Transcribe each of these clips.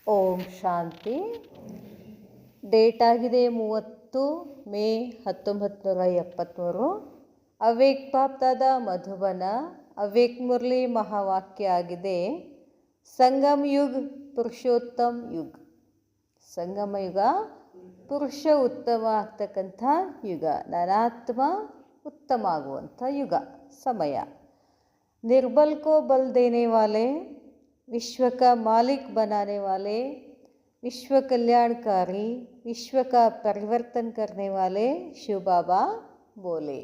ಓಂ ಶಾಂತಿ. Date ಆಗಿದೆ 30 ಮೇ 1973. ಅವ್ಯಕ್ ಬಾಪ್ದಾದ ಮಧುಬನ ಅವ್ಯಕ್ ಮುರಳಿ ಮಹಾವಾಕ್ಯ ಆಗಿದೆ, ಸಂಗಮ ಯುಗ್ ಪುರುಷೋತ್ತಮ್ ಯುಗ್. ಸಂಗಮ ಯುಗ ಪುರುಷ ಉತ್ತಮ ಆಗ್ತಕ್ಕಂಥ ಯುಗ, ನಾನಾತ್ಮ ಉತ್ತಮ ಆಗುವಂಥ ಯುಗ ಸಮಯ. निर्बल को बल देने वाले, विश्व का मालिक बनाने वाले, विश्व कल्याणकारी, विश्व का परिवर्तन करने वाले शिव बाबा बोले,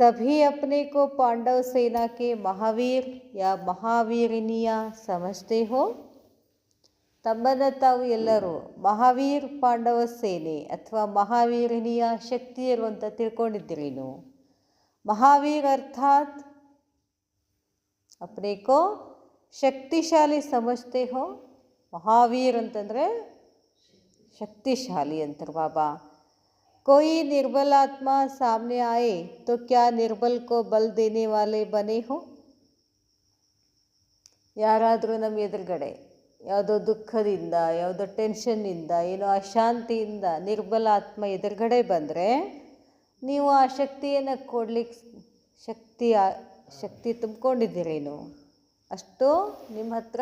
सभी अपने को पांडव सेना के महावीर या महावीरिनिया समझते हो. ತಮ್ಮನ್ನು ತಾವು ಎಲ್ಲರೂ ಮಹಾವೀರ್ ಪಾಂಡವ ಸೇನೆ ಅಥವಾ ಮಹಾವೀರಿನಿಯ ಶಕ್ತಿಯರು ಅಂತ ತಿಳ್ಕೊಂಡಿದ್ದೀರಿ ನೀವು. महावीर अर्थात अपने को शक्तिशाली समझते हो. महावीर ಅಂತಂದರೆ शक्तिशाली अंतर बाबा. कोई निर्बल आत्मा सामने आए तो क्या निर्बल को बल देने वाले बने हो. ಯಾರಾದರೂ ನಮ್ಮ ಎದುರುಗಡೆ ಯಾವುದೋ ದುಃಖದಿಂದ, ಯಾವುದೋ ಟೆನ್ಷನ್ನಿಂದ, ಏನೋ ಅಶಾಂತಿಯಿಂದ ನಿರ್ಬಲ ಆತ್ಮ ಎದುರುಗಡೆ ಬಂದರೆ ನೀವು ಆ ಶಕ್ತಿಯನ್ನು ಕೊಡ್ಲಿಕ್ಕೆ ಶಕ್ತಿ ತುಂಬಿಕೊಂಡಿದ್ದೀರೇನು, ಅಷ್ಟು ನಿಮ್ಮ ಹತ್ರ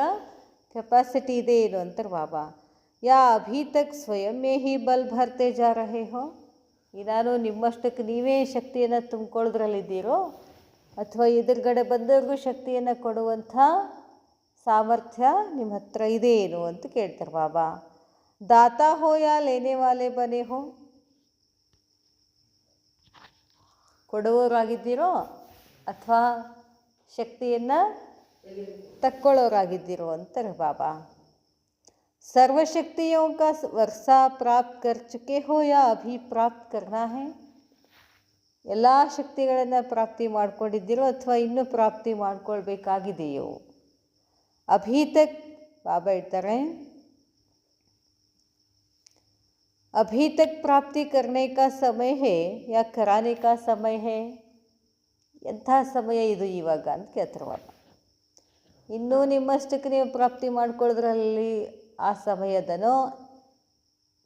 ಕೆಪಾಸಿಟಿ ಇದೆ ಏನು ಅಂತಾರೆ ಬಾಬಾ. ಯಾ ಅಭಿ ತಕ್ ಸ್ವಯಂ ಮೇ ಹಿ ಬಲ್ ಭರ್ತೆ ಜಾ ರಹೆ ಹೋ. ನಾನು ನಿಮ್ಮಷ್ಟಕ್ಕೆ ನೀವೇ ಶಕ್ತಿಯನ್ನು ತುಂಬಿಕೊಳ್ಳೋದ್ರಲ್ಲಿದ್ದೀರೋ ಅಥವಾ ಎದುರುಗಡೆ ಬಂದವ್ರಿಗೂ ಶಕ್ತಿಯನ್ನು ಕೊಡುವಂಥ ಸಾಮರ್ಥ್ಯ ನಿಮ್ಮ ಹತ್ರ ಇದೆ ಏನು ಅಂತ ಕೇಳ್ತಾರೆ ಬಾಬಾ. ದಾತಾ ಹೋ ಯಾ ಲೇನೆ ವಾಲೆ ಬನೆ ಹೋ. ಕೊಡುವವರಾಗಿದ್ದೀರೋ ಅಥವಾ ಶಕ್ತಿಯನ್ನು ತಕ್ಕೊಳ್ಳೋರಾಗಿದ್ದೀರೋ ಅಂತಾರೆ ಬಾಬಾ. सर्वशक्तियों का वर्षा प्राप्त कर चुके हो या अभी प्राप्त करना है. ಎಲ್ಲ ಶಕ್ತಿಗಳನ್ನು ಪ್ರಾಪ್ತಿ ಮಾಡ್ಕೊಂಡಿದ್ದೀರೋ ಅಥವಾ ಇನ್ನೂ ಪ್ರಾಪ್ತಿ ಮಾಡ್ಕೊಳ್ಬೇಕಾಗಿದೆಯೋ. ಅಭಿ ತಕ್ ಬಾಬಾ ಹೇಳ್ತಾರೆ, अभी तक प्राप्ति करने का समय है या कराने का समय है. ಎಂಥ ಸಮಯ ಇದು ಇವಾಗ ಅಂತ ಕೇಳ್ತಾರೆ ಬಾಬಾ. ಇನ್ನೂ ನಿಮ್ಮಷ್ಟಕ್ಕೆ ನೀವು ಪ್ರಾಪ್ತಿ ಮಾಡ್ಕೊಳ್ಳೋದ್ರಲ್ಲಿ ಆ ಸಮಯದನೋ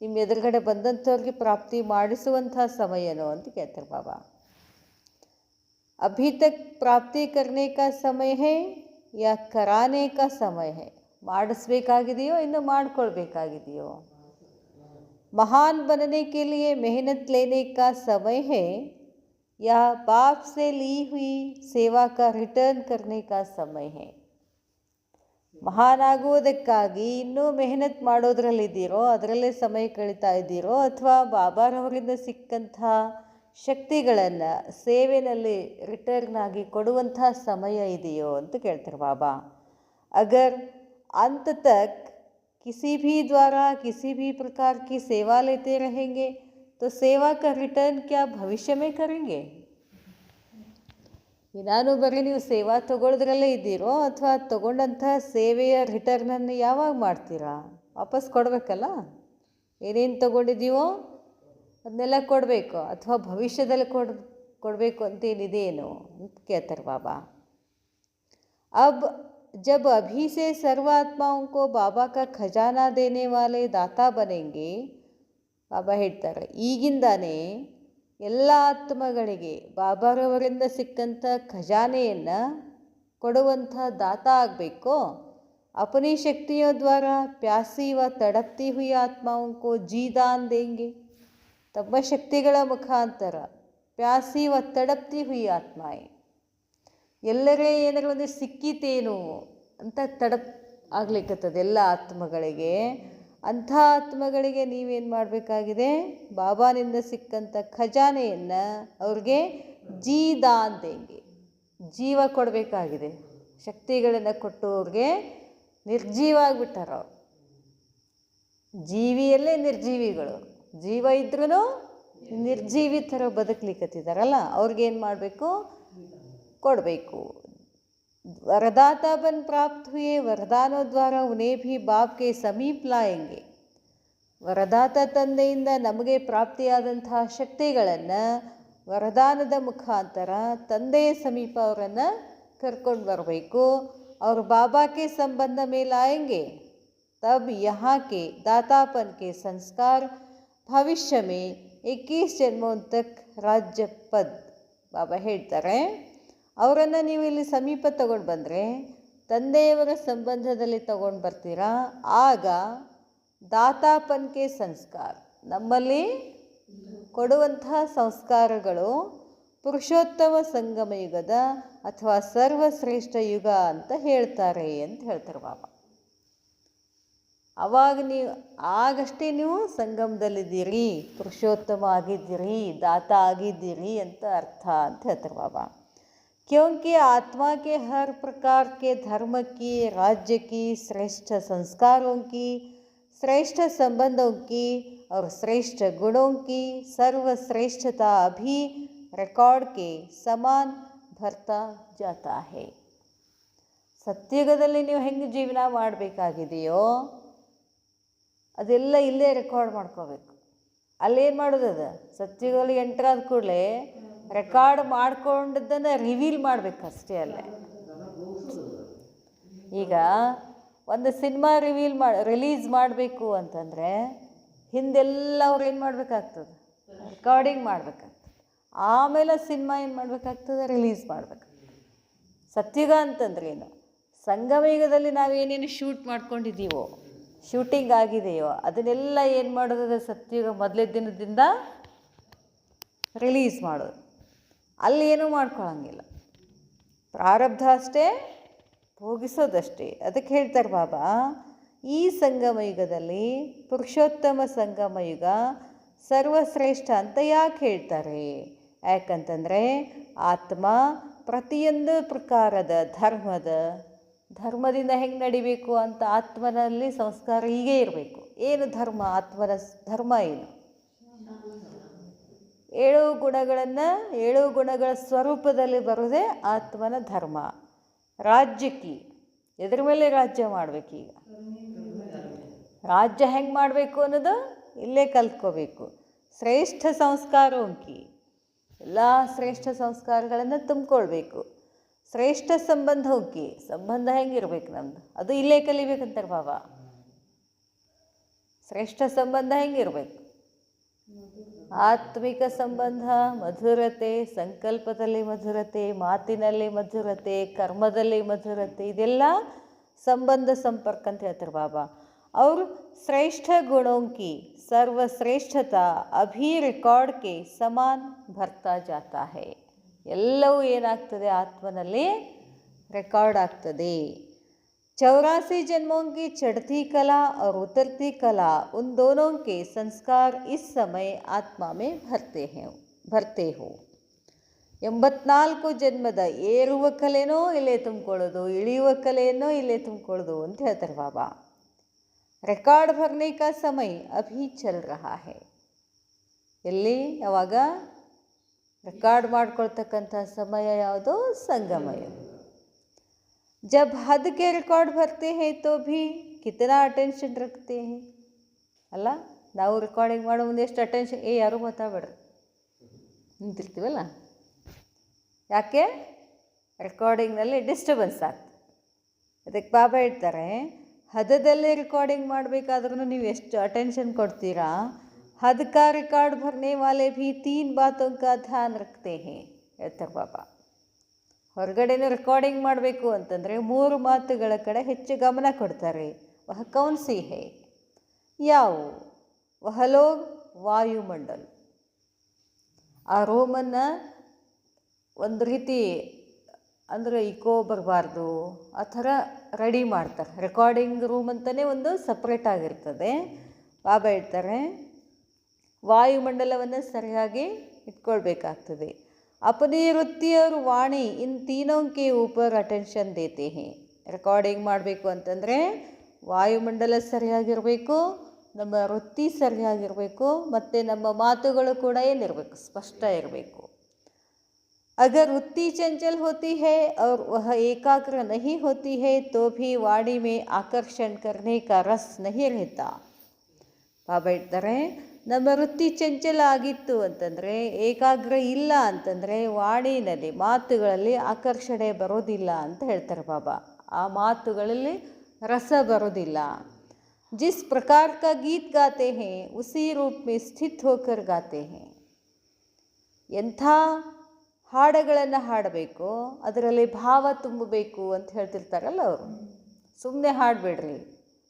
ನಿಮ್ಮ ಎದುರುಗಡೆ ಬಂದಂಥವ್ರಿಗೆ ಪ್ರಾಪ್ತಿ ಮಾಡಿಸುವಂಥ ಸಮಯನೋ ಅಂತ ಕೇಳ್ತಾರೆ ಬಾಬಾ. ಅಭಿ ತಕ್ ಪ್ರಾಪ್ತಿ ಕರ್ನೆ ಕಾ ಸಮಯ ಹೇ ಯಾ ಕರಾನೆ ಕಾ ಸಮಯ ಹೇ. ಮಾಡಿಸ್ಬೇಕಾಗಿದೆಯೋ ಇನ್ನು ಮಾಡ್ಕೊಳ್ಬೇಕಾಗಿದೆಯೋ. महान बनने के लिए मेहनत लेने का समय है या बाप से ली हुई सेवा का रिटर्न करने का समय है. ಮಹಾನ್ ಆಗುವುದಕ್ಕಾಗಿ ಇನ್ನೂ ಮೆಹನತ್ ಮಾಡೋದ್ರಲ್ಲಿದ್ದೀರೋ, ಅದರಲ್ಲೇ ಸಮಯ ಕಳೀತಾ ಇದ್ದೀರೋ, ಅಥವಾ ಬಾಬಾರವರಿಂದ ಸಿಕ್ಕಂಥ ಶಕ್ತಿಗಳನ್ನು ಸೇವೆಯಲ್ಲಿ ರಿಟರ್ನ್ ಆಗಿ ಕೊಡುವಂಥ ಸಮಯ ಇದೆಯೋ ಅಂತ ಕೇಳ್ತಾರೆ ಬಾಬಾ. ಅಗರ್ अंत तक किसी भी द्वारा किसी भी प्रकार की सेवा लेते रहेंगे तो सेवा का रिटर्न क्या भविष्य में करेंगे. ನಾನು ಬರೀ ನೀವು ಸೇವಾ ತಗೊಳ್ಳೋದ್ರಲ್ಲೇ ಇದ್ದೀರೋ ಅಥವಾ ತಗೊಂಡಂಥ ಸೇವೆಯ ರಿಟರ್ನನ್ನು ಯಾವಾಗ ಮಾಡ್ತೀರಾ? ವಾಪಸ್ ಕೊಡಬೇಕಲ್ಲ. ಏನೇನು ತಗೊಂಡಿದ್ದೀವೋ ಅದನ್ನೆಲ್ಲ ಕೊಡಬೇಕು ಅಥವಾ ಭವಿಷ್ಯದಲ್ಲಿ ಕೊಡಬೇಕು ಅಂತೇನಿದೆ ಏನು ಅಂತ ಕೇಳ್ತಾರೆ ಬಾಬಾ. ಅಬ್ जब अभी से सर्व आत्माओं को बाबा का खजाना देने वाले दाता बनेंगे. ಬಾಬಾ ಹೇಳ್ತಾರೆ, ಈಗಿಂದಾನೇ ಎಲ್ಲ ಆತ್ಮಗಳಿಗೆ ಬಾಬಾರವರಿಂದ ಸಿಕ್ಕಂಥ ಖಜಾನೆಯನ್ನು ಕೊಡುವಂಥ ದಾತ ಆಗಬೇಕು. अपनी शक्तियों द्वारा प्यासी व तड़पती हुई आत्माओं को जी दान देंगे. ತಮ್ಮ ಶಕ್ತಿಗಳ ಮುಖಾಂತರ ಪ್ಯಾಸಿ ವ ತಡಪ್ತಿ ಹುಯಿ ಆತ್ಮಾಯೇ, ಎಲ್ಲರೇ ಏನಾದ್ರು ಒಂದು ಸಿಕ್ಕಿತೇನು ಅಂತ ಆಗ್ಲಿಕ್ಕತ್ತದ ಎಲ್ಲ ಆತ್ಮಗಳಿಗೆ. ಅಂಥ ಆತ್ಮಗಳಿಗೆ ನೀವೇನು ಮಾಡಬೇಕಾಗಿದೆ, ಬಾಬಾನಿಂದ ಸಿಕ್ಕಂಥ ಖಜಾನೆಯನ್ನು ಅವ್ರಿಗೆ ಜೀದಾನ್ ದೇಂಗೆ, ಜೀವ ಕೊಡಬೇಕಾಗಿದೆ. ಶಕ್ತಿಗಳನ್ನು ಕೊಟ್ಟು ಅವ್ರಿಗೆ ನಿರ್ಜೀವ ಆಗಿಬಿಟ್ಟಾರ. ಅವ್ರು ಜೀವಿಯಲ್ಲೇ ನಿರ್ಜೀವಿಗಳು, ಜೀವ ಇದ್ರೂ ನಿರ್ಜೀವಿ ಥರ ಬದುಕಲಿಕ್ಕತ್ತಿದ್ದಾರಲ್ಲ, ಅವ್ರಿಗೇನು ಮಾಡಬೇಕು, ಕೊಡಬೇಕು. वरदाता बन प्राप्त हुए वरदानों द्वारा उन्हें भी बाप के समीप लाएंगे. ವರದಾತ ತಂದೆಯಿಂದ ನಮಗೆ ಪ್ರಾಪ್ತಿಯಾದಂತಹ ಶಕ್ತಿಗಳನ್ನು ವರದಾನದ ಮುಖಾಂತರ ತಂದೆಯ ಸಮೀಪ ಅವರನ್ನು ಕರ್ಕೊಂಡು ಬರಬೇಕು. ಅವರು ಬಾಬಾಕ್ಕೆ ಸಂಬಂಧ ಮೇಲೆ ಆಯಂಗೆ, तब यहाँ के दातापन के संस्कार भविष्य में 21 जन्मों तक राज्य पद ಬಾಬಾ ಹೇಳ್ತಾರೆ. ಅವರನ್ನು ನೀವು ಇಲ್ಲಿ ಸಮೀಪ ತಗೊಂಡು ಬಂದರೆ, ತಂದೆಯವರ ಸಂಬಂಧದಲ್ಲಿ ತಗೊಂಡು ಬರ್ತೀರಾ, ಆಗ ದಾತಾಪನ್ಕೆ ಸಂಸ್ಕಾರ, ನಮ್ಮಲ್ಲಿ ಕೊಡುವಂತಹ ಸಂಸ್ಕಾರಗಳು ಪುರುಷೋತ್ತಮ ಸಂಗಮ ಯುಗದ ಅಥವಾ ಸರ್ವಶ್ರೇಷ್ಠ ಯುಗ ಅಂತ ಹೇಳ್ತಾರೆ ಅಂತ ಹೇಳ್ತಾರೆ ಬಾಬಾ. ಆಗಷ್ಟೇ ನೀವು ಸಂಗಮದಲ್ಲಿದ್ದೀರಿ, ಪುರುಷೋತ್ತಮ ಆಗಿದ್ದೀರಿ, ದಾತ ಆಗಿದ್ದೀರಿ ಅಂತ ಅರ್ಥ ಅಂತ ಹೇಳ್ತಾರೆ ಬಾಬಾ. क्योंकि आत्मा के हर प्रकार के धर्म की, राज्य की, श्रेष्ठ संस्कारों की, श्रेष्ठ संबंधों की और श्रेष्ठ गुणों की सर्वश्रेष्ठता अभी रिकॉर्ड के समान भरता जाता है. ಸತ್ಯುಗದಲ್ಲಿ ನೀವು ಹೆಂಗೆ ಜೀವನ ಮಾಡಬೇಕಾಗಿದೆಯೋ ಅದೆಲ್ಲ ಇಲ್ಲೇ ರೆಕಾರ್ಡ್ ಮಾಡ್ಕೋಬೇಕು. ಅಲ್ಲೇನು ಮಾಡೋದದು, ಸತ್ಯುಗದಲ್ಲಿ ಎಂಟ್ರಾದ ಕೂಡಲೇ ರೆಕಾರ್ಡ್ ಮಾಡ್ಕೊಂಡದ್ದನ್ನು ರಿವೀಲ್ ಮಾಡಬೇಕಷ್ಟೇ. ಅಲ್ಲೇ ಈಗ ಒಂದು ಸಿನಿಮಾ ರಿಲೀಸ್ ಮಾಡಬೇಕು ಅಂತಂದರೆ ಹಿಂದೆಲ್ಲ ಅವ್ರು ಏನು ಮಾಡಬೇಕಾಗ್ತದೆ, ರೆಕಾರ್ಡಿಂಗ್ ಮಾಡಬೇಕಾಗ್ತದೆ. ಆಮೇಲೆ ಸಿನಿಮಾ ಏನು ಮಾಡಬೇಕಾಗ್ತದೆ, ರಿಲೀಸ್ ಮಾಡಬೇಕು. ಸತ್ಯುಗ ಅಂತಂದ್ರೆ ಏನು, ಸಂಗಮಯುಗದಲ್ಲಿ ನಾವೇನೇನು ಶೂಟ್ ಮಾಡ್ಕೊಂಡಿದ್ದೀವೋ, ಶೂಟಿಂಗ್ ಆಗಿದೆಯೋ ಅದನ್ನೆಲ್ಲ ಏನು ಮಾಡೋದು, ಸತ್ಯುಗ ಮೊದಲೇ ದಿನದಿಂದ ರಿಲೀಸ್ ಮಾಡೋದು. ಅಲ್ಲಿ ಏನೂ ಮಾಡ್ಕೊಳ್ಳೋಂಗಿಲ್ಲ, ಪ್ರಾರಬ್ಧ ಅಷ್ಟೇ, ಭೋಗಿಸೋದಷ್ಟೇ. ಅದಕ್ಕೆ ಹೇಳ್ತಾರೆ ಬಾಬಾ, ಈ ಸಂಗಮ ಯುಗದಲ್ಲಿ ಪುರುಷೋತ್ತಮ ಸಂಗಮ ಯುಗ ಸರ್ವಶ್ರೇಷ್ಠ ಅಂತ ಯಾಕೆ ಹೇಳ್ತಾರೆ? ಯಾಕಂತಂದರೆ ಆತ್ಮ ಪ್ರತಿಯೊಂದು ಪ್ರಕಾರದ ಧರ್ಮದಿಂದ ಹೆಂಗೆ ನಡಿಬೇಕು ಅಂತ ಆತ್ಮನಲ್ಲಿ ಸಂಸ್ಕಾರ ಹೀಗೇ ಇರಬೇಕು. ಏನು ಧರ್ಮ? ಆತ್ಮನ ಧರ್ಮ ಏನು? 7 ಗುಣಗಳ ಸ್ವರೂಪದಲ್ಲಿ ಬರೋದೇ ಆತ್ಮನ ಧರ್ಮ. ರಾಜ್ಯಕ್ಕೆ ಎದ್ರ ಮೇಲೆ ರಾಜ್ಯ ಮಾಡಬೇಕೀಗ, ರಾಜ್ಯ ಹೆಂಗೆ ಮಾಡಬೇಕು ಅನ್ನೋದು ಇಲ್ಲೇ ಕಲ್ತ್ಕೋಬೇಕು. ಶ್ರೇಷ್ಠ ಸಂಸ್ಕಾರೋಂಕಿ, ಎಲ್ಲ ಶ್ರೇಷ್ಠ ಸಂಸ್ಕಾರಗಳನ್ನು ತುಂಬಿಕೊಳ್ಬೇಕು. ಶ್ರೇಷ್ಠ ಸಂಬಂಧೋಂಕಿ, ಸಂಬಂಧ ಹೆಂಗಿರ್ಬೇಕು ನಮ್ಮದು, ಅದು ಇಲ್ಲೇ ಕಲಿಬೇಕಂತಾರೆ ಬಾಬಾ. ಶ್ರೇಷ್ಠ ಸಂಬಂಧ ಹೆಂಗಿರ್ಬೇಕು? ಆತ್ಮಿಕ ಸಂಬಂಧ, ಮಧುರತೆ, ಸಂಕಲ್ಪದಲ್ಲಿ ಮಧುರತೆ, ಮಾತಿನಲ್ಲಿ ಮಧುರತೆ, ಕರ್ಮದಲ್ಲಿ ಮಧುರತೆ, ಇದೆಲ್ಲ ಸಂಬಂಧ ಸಂಪರ್ಕ ಅಂತ ಹೇಳ್ತಾರೆ ಬಾಬಾ. ಅವರು ಶ್ರೇಷ್ಠ ಗುಣೋಂಕಿ ಸರ್ವಶ್ರೇಷ್ಠತಾ ಅಭಿ ರೆಕಾರ್ಡ್ಗೆ ಸಮಾನ್ ಭರ್ತಾ ಜಾತಾ ಹೈ. ಎಲ್ಲವೂ ಏನಾಗ್ತದೆ, ಆತ್ಮನಲ್ಲಿ ರೆಕಾರ್ಡ್ ಆಗ್ತದೆ. 84 जन्मों की चढ़ती कला और उतरती कला, उन दोनों के संस्कार इस समय आत्मा में भरते हो. 84 ಜನ್ಮದ ಏರುವ ಕಲೆನೋ ಇಲ್ಲೇ ತುಂಬಿಕೊಳ್ಳೋದು, ಇಳಿಯುವ ಕಲೆಯನ್ನೋ ಇಲ್ಲೇ ತುಂಬಿಕೊಳ್ಳೋದು ಅಂತ ಹೇಳ್ತಾರೆ ಬಾಬಾ. ರೆಕಾರ್ಡ್ ಭರ್ನೆ ಕಾ ಸಮಯ ಅಭಿ ಚಲ್ ರಹಾ ಹೈ. ಎಲ್ಲಿ, ಯಾವಾಗ? ರೆಕಾರ್ಡ್ ಮಾಡ್ಕೊಳ್ತಕ್ಕಂಥ ಸಮಯ ಯಾವುದು? ಸಂಗಮಯ. जब हद के रिकॉर्ड भरते हैं तो भी कितना अटेंशन रखते हैं. ಅಲ್ಲ, ನಾವು ರೆಕಾರ್ಡಿಂಗ್ ಮಾಡೋ ಮುಂದೆ ಎಷ್ಟು ಅಟೆನ್ಷನ್, ಯಾರು ಮಾತಾಡಬೇಡ್ರಿ ನಿಂತಿರ್ತೀವಲ್ಲ, ಯಾಕೆ? ರೆಕಾರ್ಡಿಂಗ್ನಲ್ಲಿ ಡಿಸ್ಟರ್ಬೆನ್ಸ್ ಆಗ್ತದೆ. ಅದಕ್ಕೆ ಬಾಬಾ ಹೇಳ್ತಾರೆ, ಹದದಲ್ಲಿ ರೆಕಾರ್ಡಿಂಗ್ ಮಾಡಬೇಕಾದ್ರೂ ನೀವು ಎಷ್ಟು ಅಟೆನ್ಷನ್ ಕೊಡ್ತೀರಾ. ಹದ್ ಕಾ ರೆಕಾರ್ಡ್ ಭರ್ನೆ ವಾಲೆ ಭೀ 3 ಬಾತೋं का ध्यान रखते हैं ಹೇಳ್ತಾರೆ ಬಾಬಾ. ಹೊರಗಡೆನೂ ರೆಕಾರ್ಡಿಂಗ್ ಮಾಡಬೇಕು ಅಂತಂದರೆ 3 ಮಾತುಗಳ ಕಡೆ ಹೆಚ್ಚು ಗಮನ ಕೊಡ್ತಾರೆ. ವಹ ಕೌನ್ ಸಿ ಹೈ, ಯಾವು? ವಹ ಲೋಗ್ ವಾಯುಮಂಡಲ್. ಆ ರೂಮನ್ನು ಒಂದು ರೀತಿ ಅಂದರೆ ಇಕೋ ಬರಬಾರ್ದು ಆ ಥರ ರೆಡಿ ಮಾಡ್ತಾರೆ. ರೆಕಾರ್ಡಿಂಗ್ ರೂಮ್ ಅಂತಲೇ ಒಂದು ಸಪ್ರೇಟ್ ಆಗಿರ್ತದೆ. ಬಾಬಾ ಹೇಳ್ತಾರೆ, ವಾಯುಮಂಡಲವನ್ನು ಸರಿಯಾಗಿ ಇಟ್ಕೊಳ್ಬೇಕಾಗ್ತದೆ. अपनी वृत्ति और वाणी इन तीनों के ऊपर अटेंशन देते हैं. ರೆಕಾರ್ಡಿಂಗ್ ಮಾಡಬೇಕು ಅಂತಂದರೆ ವಾಯುಮಂಡಲ ಸರಿಯಾಗಿರಬೇಕು, ನಮ್ಮ ವೃತ್ತಿ ಸರಿಯಾಗಿರಬೇಕು, ಮತ್ತು ನಮ್ಮ ಮಾತುಗಳು ಕೂಡ ಏನಿರಬೇಕು, ಸ್ಪಷ್ಟ ಇರಬೇಕು. अगर वृत्ति चंचल होती है और वह एकाग्र नहीं होती है तो भी वाणी में आकर्षण करने का रस नहीं रहता. ಬಾಬಾ ಹೇಳ್ತಾರೆ, ನಮ್ಮ ವೃತ್ತಿ ಚಂಚಲ ಆಗಿತ್ತು ಅಂತಂದರೆ, ಏಕಾಗ್ರ ಇಲ್ಲ ಅಂತಂದರೆ ವಾಣಿನಲ್ಲಿ, ಮಾತುಗಳಲ್ಲಿ ಆಕರ್ಷಣೆ ಬರೋದಿಲ್ಲ ಅಂತ ಹೇಳ್ತಾರೆ ಬಾಬಾ. ಆ ಮಾತುಗಳಲ್ಲಿ ರಸ ಬರೋದಿಲ್ಲ. जिस प्रकार का गीत गाते हैं उसी रूप में स्थित होकर गाते हैं. ಎಂಥ ಹಾಡುಗಳನ್ನು ಹಾಡಬೇಕು, ಅದರಲ್ಲಿ ಭಾವ ತುಂಬಬೇಕು ಅಂತ ಹೇಳ್ತಿರ್ತಾರಲ್ಲ ಅವರು. ಸುಮ್ಮನೆ ಹಾಡಬೇಡ್ರಿ,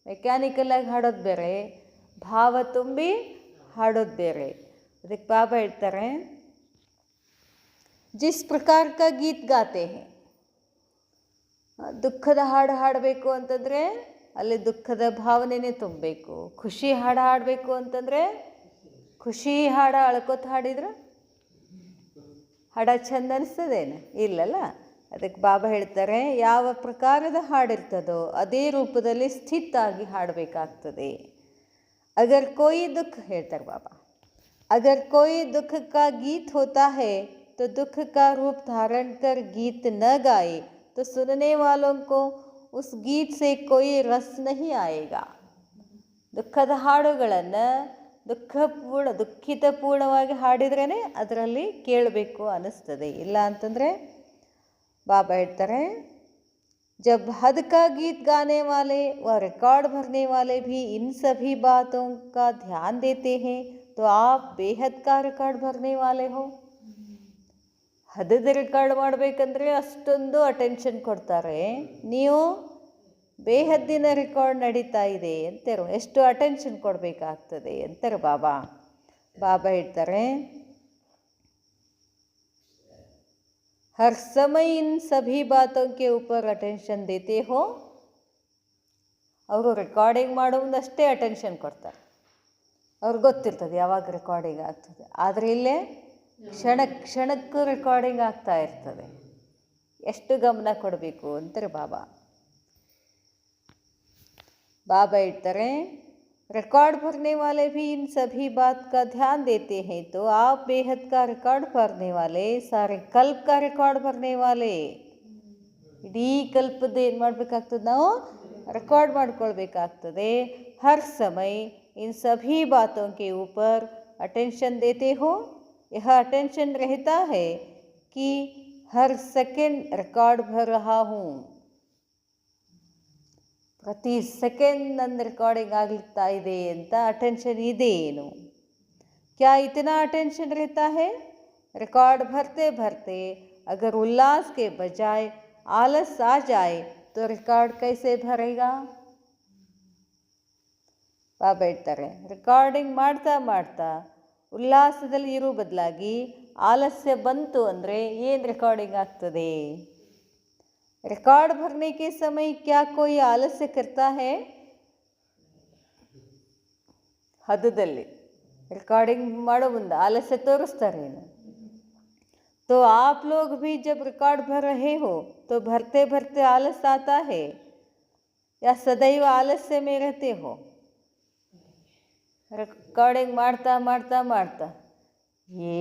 ಮೆಕ್ಯಾನಿಕಲಾಗಿ ಹಾಡೋದು ಬೇರೆ, ಭಾವ ತುಂಬಿ ಹಾಡೋದು ಬೇರೆ. ಅದಕ್ಕೆ ಬಾಬಾ ಹೇಳ್ತಾರೆ, ಜಿಸ್ ಪ್ರಕಾರ ಕ ಗೀತ್ ಗಾತೆ ಹೇ. ದುಃಖದ ಹಾಡು ಹಾಡಬೇಕು ಅಂತಂದರೆ ಅಲ್ಲಿ ದುಃಖದ ಭಾವನೆನೇ ತುಂಬಬೇಕು. ಖುಷಿ ಹಾಡು ಹಾಡಬೇಕು ಅಂತಂದರೆ ಖುಷಿ ಹಾಡು ಅಳ್ಕೊತ ಹಾಡಿದ್ರೆ ಹಾಡ ಚಂದ ಅನಿಸ್ತದೇನು? ಇಲ್ಲಲ್ಲ. ಅದಕ್ಕೆ ಬಾಬಾ ಹೇಳ್ತಾರೆ, ಯಾವ ಪ್ರಕಾರದ ಹಾಡಿರ್ತದೋ ಅದೇ ರೂಪದಲ್ಲಿ ಸ್ಥಿತಾಗಿ ಹಾಡಬೇಕಾಗ್ತದೆ. ಅಗರ್ ಕೋಯಿ ದುಃಖ, ಹೇಳ್ತಾರೆ ಬಾಬಾ, ಅಗರ್ ಕೋಯಿ ದುಃಖ ಕಾ ಗೀತ್ ಹೋತಾ ಹೈ तो दुख का रूप धारण कर गीत न गाए तो सुनने वालों को उस गीत से कोई रस नहीं आएगा. ದುಃಖದ ಹಾಡುಗಳನ್ನು ದುಃಖಿತಪೂರ್ಣವಾಗಿ ಹಾಡಿದ್ರೇ ಅದರಲ್ಲಿ ಕೇಳಬೇಕು ಅನ್ನಿಸ್ತದೆ. ಇಲ್ಲ ಅಂತಂದರೆ ಬಾಬಾ ಹೇಳ್ತಾರೆ, जब हद का गीत गाने वाले व रिकॉर्ड भरने वाले भी इन सभी बातों का ध्यान देते हैं तो आप बेहद का रिकॉर्ड भरने वाले हो. ಹದದ ರೆಕಾರ್ಡ್ ಮಾಡಬೇಕಂದ್ರೆ ಅಷ್ಟೊಂದು ಅಟೆನ್ಷನ್ ಕೊಡ್ತಾರೆ, ನೀವು ಬೇಹದ್ದಿನ ರೆಕಾರ್ಡ್ ನಡೀತಾ ಇದೆ ಅಂತಾರೆ. ಎಷ್ಟು ಅಟೆನ್ಷನ್ ಕೊಡಬೇಕಾಗ್ತದೆ ಅಂತಾರೆ ಬಾಬಾ. ಬಾಬಾ ಹೇಳ್ತಾರೆ, हर समय इन सभी बातों के ऊपर अटेंशन देते हो. ಅವರು ರೆಕಾರ್ಡಿಂಗ್ ಮಾಡೋ ಮುಂದಷ್ಟೇ ಅಟೆನ್ಷನ್ ಕೊಡ್ತಾರೆ. ಅವ್ರಿಗೆ ಗೊತ್ತಿರ್ತದೆ ಯಾವಾಗ ರೆಕಾರ್ಡಿಂಗ್ ಆಗ್ತದೆ. ಆದರೆ ಇಲ್ಲೇ ಕ್ಷಣಕ್ಕೂ ರೆಕಾರ್ಡಿಂಗ್ ಆಗ್ತಾ ಇರ್ತದೆ. ಎಷ್ಟು ಗಮನ ಕೊಡಬೇಕು ಅಂತಾರೆ ಬಾಬಾ. ಬಾಬಾ ಹೇಳ್ತಾರೆ, रिकॉर्ड भरने वाले भी इन सभी बात का ध्यान देते हैं तो आप बेहद का रिकॉर्ड भरने वाले, सारे कल्प का रिकॉर्ड भरने वाले. ಇಡೀ ಕಲ್ಪದ ಏನು ಮಾಡಬೇಕಾಗ್ತದೆ, ನಾವು ರೆಕಾರ್ಡ್ ಮಾಡ್ಕೊಳ್ಬೇಕಾಗ್ತದೆ. ಹರ್ ಸಮಯ इन सभी बातों के ऊपर अटेंशन देते हो. यह अटेंशन रहता है कि हर सेकंड रिकॉर्ड भर रहा हूँ. ಪ್ರತಿ ಸೆಕೆಂಡ್ ನನ್ನ ರೆಕಾರ್ಡಿಂಗ್ ಆಗ್ತಾ ಇದೆ ಅಂತ ಅಟೆನ್ಷನ್ ಇದೆ ಏನು? क्या इतना अटेंशन रहता है? रिकॉर्ड भरते भरते अगर उल्लास के बजाय आलस आ जाए तो रिकॉर्ड कैसे भरेगा? ಬಾಬಾ ಹೇಳ್ತಾರೆ, ರೆಕಾರ್ಡಿಂಗ್ ಮಾಡ್ತಾ ಮಾಡ್ತಾ ಉಲ್ಲಾಸದಲ್ಲಿ ಇರೋ ಬದಲಾಗಿ ಆಲಸ್ಯ ಬಂತು ಅಂದರೆ ಏನು ರೆಕಾರ್ಡಿಂಗ್ ಆಗ್ತದೆ? रिकॉर्ड भरने के समय क्या कोई आलस्य करता है? ಹದದಲ್ಲಿ ರೆಕಾರ್ಡಿಂಗ್ ಮಾಡೋ ಮುಂದೆ ಆಲಸ್ಯ ತೋರಿಸ್ತಾರೇನು? तो आप लोग भी जब रिकॉर्ड भर रहे हो तो भरते भरते आलस आता है या सदैव आलस्य में रहते हो? ರೆಕಾರ್ಡಿಂಗ್ ಮಾಡ್ತಾ ಮಾಡ್ತಾ ಮಾಡ್ತಾ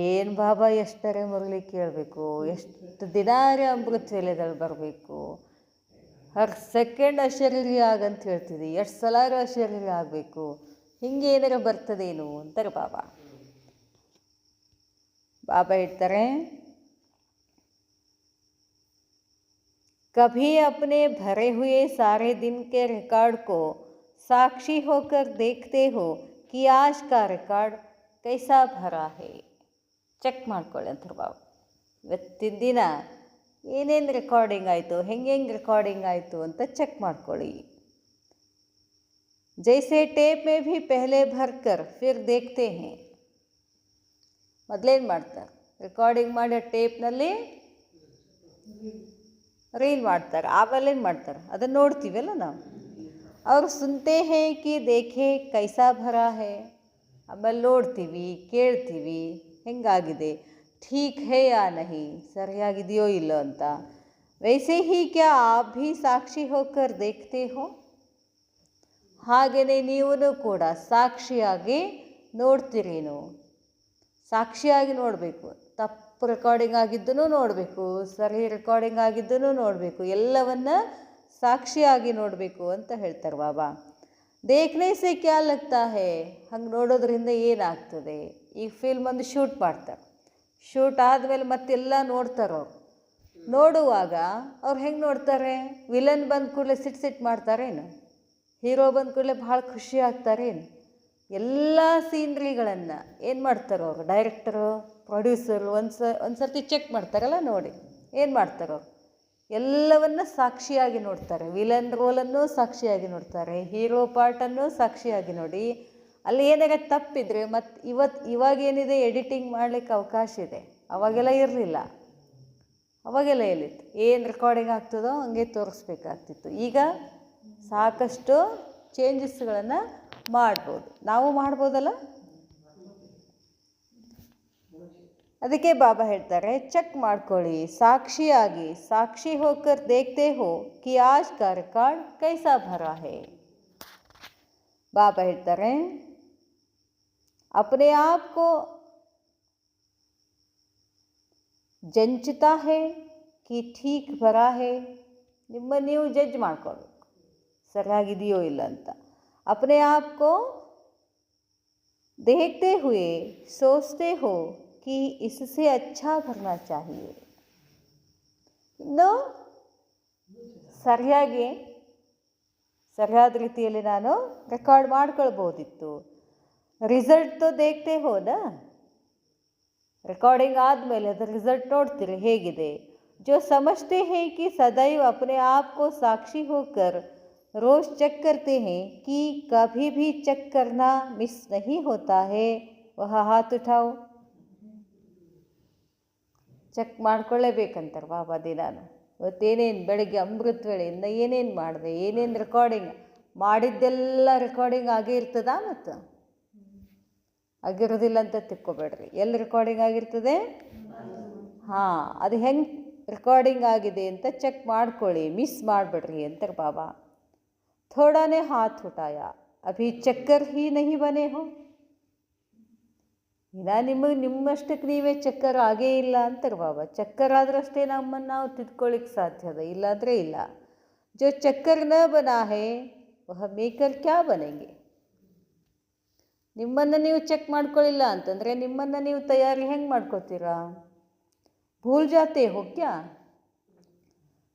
ಏನು ಬಾಬಾ ಎಷ್ಟರೇ ಮುರಳಿ ಕೇಳಬೇಕು, ಎಷ್ಟು ದಿನಾರೇ ಅಮೃತ ವೇಳೆದಲ್ಲಿ ಬರಬೇಕು, ಹರ್ ಸೆಕೆಂಡ್ ಅಶರೀರಿ ಆಗಂತ ಹೇಳ್ತಿದ್ವಿ, ಎಷ್ಟು ಸಲಾರು ಅಶರೀರಿ ಆಗಬೇಕು, ಹಿಂಗೆ ಏನಾರ ಬರ್ತದೇನು ಅಂತಾರೆ ಬಾಬಾ. ಬಾಬಾ ಹೇಳ್ತಾರೆ, कभी अपने भरे हुए सारे दिन के रिकॉर्ड को साक्षी होकर देखते हो कि आज का रिकॉर्ड कैसा भरा है. ಚೆಕ್ ಮಾಡ್ಕೊಳ್ಳಿ ಅಂತಾರೆ ಬಾಬಾ. ಇವತ್ತಿನ ದಿನ ಏನೇನು ರೆಕಾರ್ಡಿಂಗ್ ಆಯಿತು, ಹೆಂಗೆ ರೆಕಾರ್ಡಿಂಗ್ ಆಯಿತು ಅಂತ ಚೆಕ್ ಮಾಡ್ಕೊಳ್ಳಿ. ಜೈಸೆ ಟೇಪ್ ಮೇ ಭಿ ಪೆಹಲೆ ಭರ್ಕರ್ ಫಿರ್ ದೇಖ್ತೆ ಹೇ. ಮೊದಲೇನು ಮಾಡ್ತಾರೆ, ರೆಕಾರ್ಡಿಂಗ್ ಮಾಡಿ ಟೇಪ್ನಲ್ಲಿ ರೀಲ್ ಮಾಡ್ತಾರೆ, ಆಮೇಲೆ ಏನು ಮಾಡ್ತಾರೆ ಅದನ್ನು ನೋಡ್ತೀವಲ್ಲ ನಾವು. ಅವರು ಸುನ್ತೆ ಹೇ ಕಿ ದೇಖೆ ಕೈಸಾ ಭರಾ ಹೇ, ಆಮೇಲೆ ನೋಡ್ತೀವಿ, ಕೇಳ್ತೀವಿ ಹೆಂಗಾಗಿದೆ, ಠೀಕ್ ಹೇ ಯಾ ನಹಿ, ಸರಿಯಾಗಿದೆಯೋ ಇಲ್ಲೋ ಅಂತ. ವೈಸೆ ಹಿ ಕ್ಯಾ ಆಪ್ ಭಿ ಸಾಕ್ಷಿ ಹೋಕರ್ ದೇಖ್ತೆ ಹೋ. ಹಾಗೆಯೇ ನೀವು ಕೂಡ ಸಾಕ್ಷಿಯಾಗಿ ನೋಡ್ತೀರೇನು? ಸಾಕ್ಷಿಯಾಗಿ ನೋಡಬೇಕು. ತಪ್ಪು ರೆಕಾರ್ಡಿಂಗ್ ಆಗಿದ್ದೂ ನೋಡಬೇಕು, ಸರಿ ರೆಕಾರ್ಡಿಂಗ್ ಆಗಿದ್ದೂ ನೋಡಬೇಕು, ಎಲ್ಲವನ್ನ ಸಾಕ್ಷಿಯಾಗಿ ನೋಡಬೇಕು ಅಂತ ಹೇಳ್ತಾರೆ ಬಾಬಾ. ದೇಖ್ನೆ ಸೆ ಕ್ಯಾ ಲಗ್ತಾ ಹೇ, ಹಂಗೆ ನೋಡೋದ್ರಿಂದ ಏನಾಗ್ತದೆ? ಈಗ ಫಿಲ್ಮ್ ಒಂದು ಶೂಟ್ ಮಾಡ್ತಾರೆ, ಶೂಟ್ ಆದಮೇಲೆ ಮತ್ತೆಲ್ಲ ನೋಡ್ತಾರೆ. ಅವ್ರು ನೋಡುವಾಗ ಅವ್ರು ಹೆಂಗೆ ನೋಡ್ತಾರೆ? ವಿಲನ್ ಬಂದ ಕೂಡಲೇ ಸಿಟ್ಟು ಮಾಡ್ತಾರೇನು? ಹೀರೋ ಬಂದ ಕೂಡಲೇ ಭಾಳ ಖುಷಿ ಆಗ್ತಾರೇನು? ಎಲ್ಲ ಸೀನ್ರಿಗಳನ್ನು ಏನು ಮಾಡ್ತಾರೋ ಅವರು ಡೈರೆಕ್ಟರು, ಪ್ರೊಡ್ಯೂಸರು ಒಂದು ಸರ್ತಿ ಚೆಕ್ ಮಾಡ್ತಾರಲ್ಲ, ನೋಡಿ ಏನು ಮಾಡ್ತಾರೋ ಎಲ್ಲವನ್ನು ಸಾಕ್ಷಿಯಾಗಿ ನೋಡ್ತಾರೆ. ವಿಲನ್ ರೋಲನ್ನು ಸಾಕ್ಷಿಯಾಗಿ ನೋಡ್ತಾರೆ, ಹೀರೋ ಪಾರ್ಟನ್ನು ಸಾಕ್ಷಿಯಾಗಿ ನೋಡಿ ಅಲ್ಲಿ ಏನಾರ ತಪ್ಪಿದ್ರೆ ಮತ್ತು ಇವಾಗೇನಿದೆ ಎಡಿಟಿಂಗ್ ಮಾಡಲಿಕ್ಕೆ ಅವಕಾಶ ಇದೆ, ಅವಾಗೆಲ್ಲ ಇರಲಿಲ್ಲ. ಅವಾಗೆಲ್ಲ ಎಲ್ಲಿತ್ತು, ಏನು ರೆಕಾರ್ಡಿಂಗ್ ಆಗ್ತದೋ ಹಂಗೆ ತೋರಿಸ್ಬೇಕಾಗ್ತಿತ್ತು. ಈಗ ಸಾಕಷ್ಟು ಚೇಂಜಸ್ಗಳನ್ನು ಮಾಡ್ಬೋದು, ನಾವು ಮಾಡ್ಬೋದಲ್ಲ. ಅದಕ್ಕೆ ಬಾಬಾ ಹೇಳ್ತಾರೆ, ಚೆಕ್ ಮಾಡ್ಕೊಳ್ಳಿ, ಸಾಕ್ಷಿಯಾಗಿ, ಸಾಕ್ಷಿ ಹೋಕರ್ ದೇಖ್ತೆ ಹೋ ಕಿ ಆಜ್ ಕಾ ರೆಕಾರ್ಡ್ ಕೈಸಾ ಭರಾ ಹೇ. ಬಾಬಾ ಹೇಳ್ತಾರೆ, अपने आप को ಜಂಚುತ್ತಾ ಹೇ ಕಿ ಠೀಕ್ ಭರಾ ಹೇ. ನಿಮ್ಮ ನೀವು ಜಡ್ಜ್ ಮಾಡ್ಕೊಳ್ಬೇಕು, ಸರಿಯಾಗಿದೆಯೋ ಇಲ್ಲ ಅಂತ. अपने आप को देखते हुए सोचते हो कि इससे अच्छा भरना चाहिए. ಇನ್ನು ಸರಿಯಾದ ರೀತಿಯಲ್ಲಿ ನಾನು ರೆಕಾರ್ಡ್ ಮಾಡ್ಕೊಳ್ಬೋದಿತ್ತು. ರಿಸಲ್ಟ್ ತೋ ದೇಖ್ತೆ ಹೋದ, ರೆಕಾರ್ಡಿಂಗ್ ಆದಮೇಲೆ ಅದರ ರಿಸಲ್ಟ್ ನೋಡ್ತೀರಿ ಹೇಗಿದೆ. जो समझते हैं कि सदैव अपने आप को साक्षी होकर रोज़ चेक करते हैं कि कभी भी चेक करना मिस नहीं होता है, वह हाथ उठाओ. ಚೆಕ್ ಮಾಡ್ಕೊಳ್ಳೇಬೇಕಂತಾರೆ ಬಾಬಾ ದಿನಾನು. ಇವತ್ತೇನೇನು ಬೆಳಗ್ಗೆ ಅಮೃತ ವೇಳೆಯಿಂದ ಏನೇನು ಮಾಡಿದೆ, ಏನೇನು ರೆಕಾರ್ಡಿಂಗ್ ಮಾಡಿದ್ದೆಲ್ಲ ರೆಕಾರ್ಡಿಂಗ್ ಆಗೇ ಇರ್ತದ, ಮತ್ತು ಆಗಿರೋದಿಲ್ಲ ಅಂತ ತಿಳ್ಕೊಬೇಡ್ರಿ. ಎಲ್ಲಿ ರೆಕಾರ್ಡಿಂಗ್ ಆಗಿರ್ತದೆ, ಹಾಂ, ಅದು ಹೆಂಗೆ ರೆಕಾರ್ಡಿಂಗ್ ಆಗಿದೆ ಅಂತ ಚೆಕ್ ಮಾಡ್ಕೊಳ್ಳಿ, ಮಿಸ್ ಮಾಡಿಬಿಡ್ರಿ ಅಂತಾರೆ ಬಾಬಾ. ಥೋಡಾನೇ ಹಾತ್ ಉಟಾಯ ಅಭಿ ಚಕ್ಕರ್ ಹಿ ನಹಿ ಬನೆ ಹೋ. ಇನ್ನು ನಿಮ್ಮಷ್ಟಕ್ಕೆ ನೀವೇ ಚಕ್ಕರ್ ಆಗೇ ಇಲ್ಲ ಅಂತಾರೆ ಬಾಬಾ. ಚಕ್ಕರ್ ಆದ್ರಷ್ಟೇ ನಮ್ಮನ್ನು ನಾವು ತಿದ್ಕೊಳ್ಳಿಕ್ಕೆ ಸಾಧ್ಯದ, ಇಲ್ಲಾಂದರೆ ಇಲ್ಲ. ಜೋ ಚಕ್ಕರ್ ನ ಬನಾ ಹೇ ವಹ ಮೇಕರ್ ಕ್ಯಾ ಬನೆಂಗೆ. ನಿಮ್ಮನ್ನು ನೀವು ಚೆಕ್ ಮಾಡ್ಕೊಳ್ಳಿಲ್ಲ ಅಂತಂದರೆ ನಿಮ್ಮನ್ನು ನೀವು ತಯಾರಿ ಹೆಂಗೆ ಮಾಡ್ಕೋತೀರಾ? ಭೂಲ್ ಜಾತೆ ಹೋ ಕ್ಯಾ,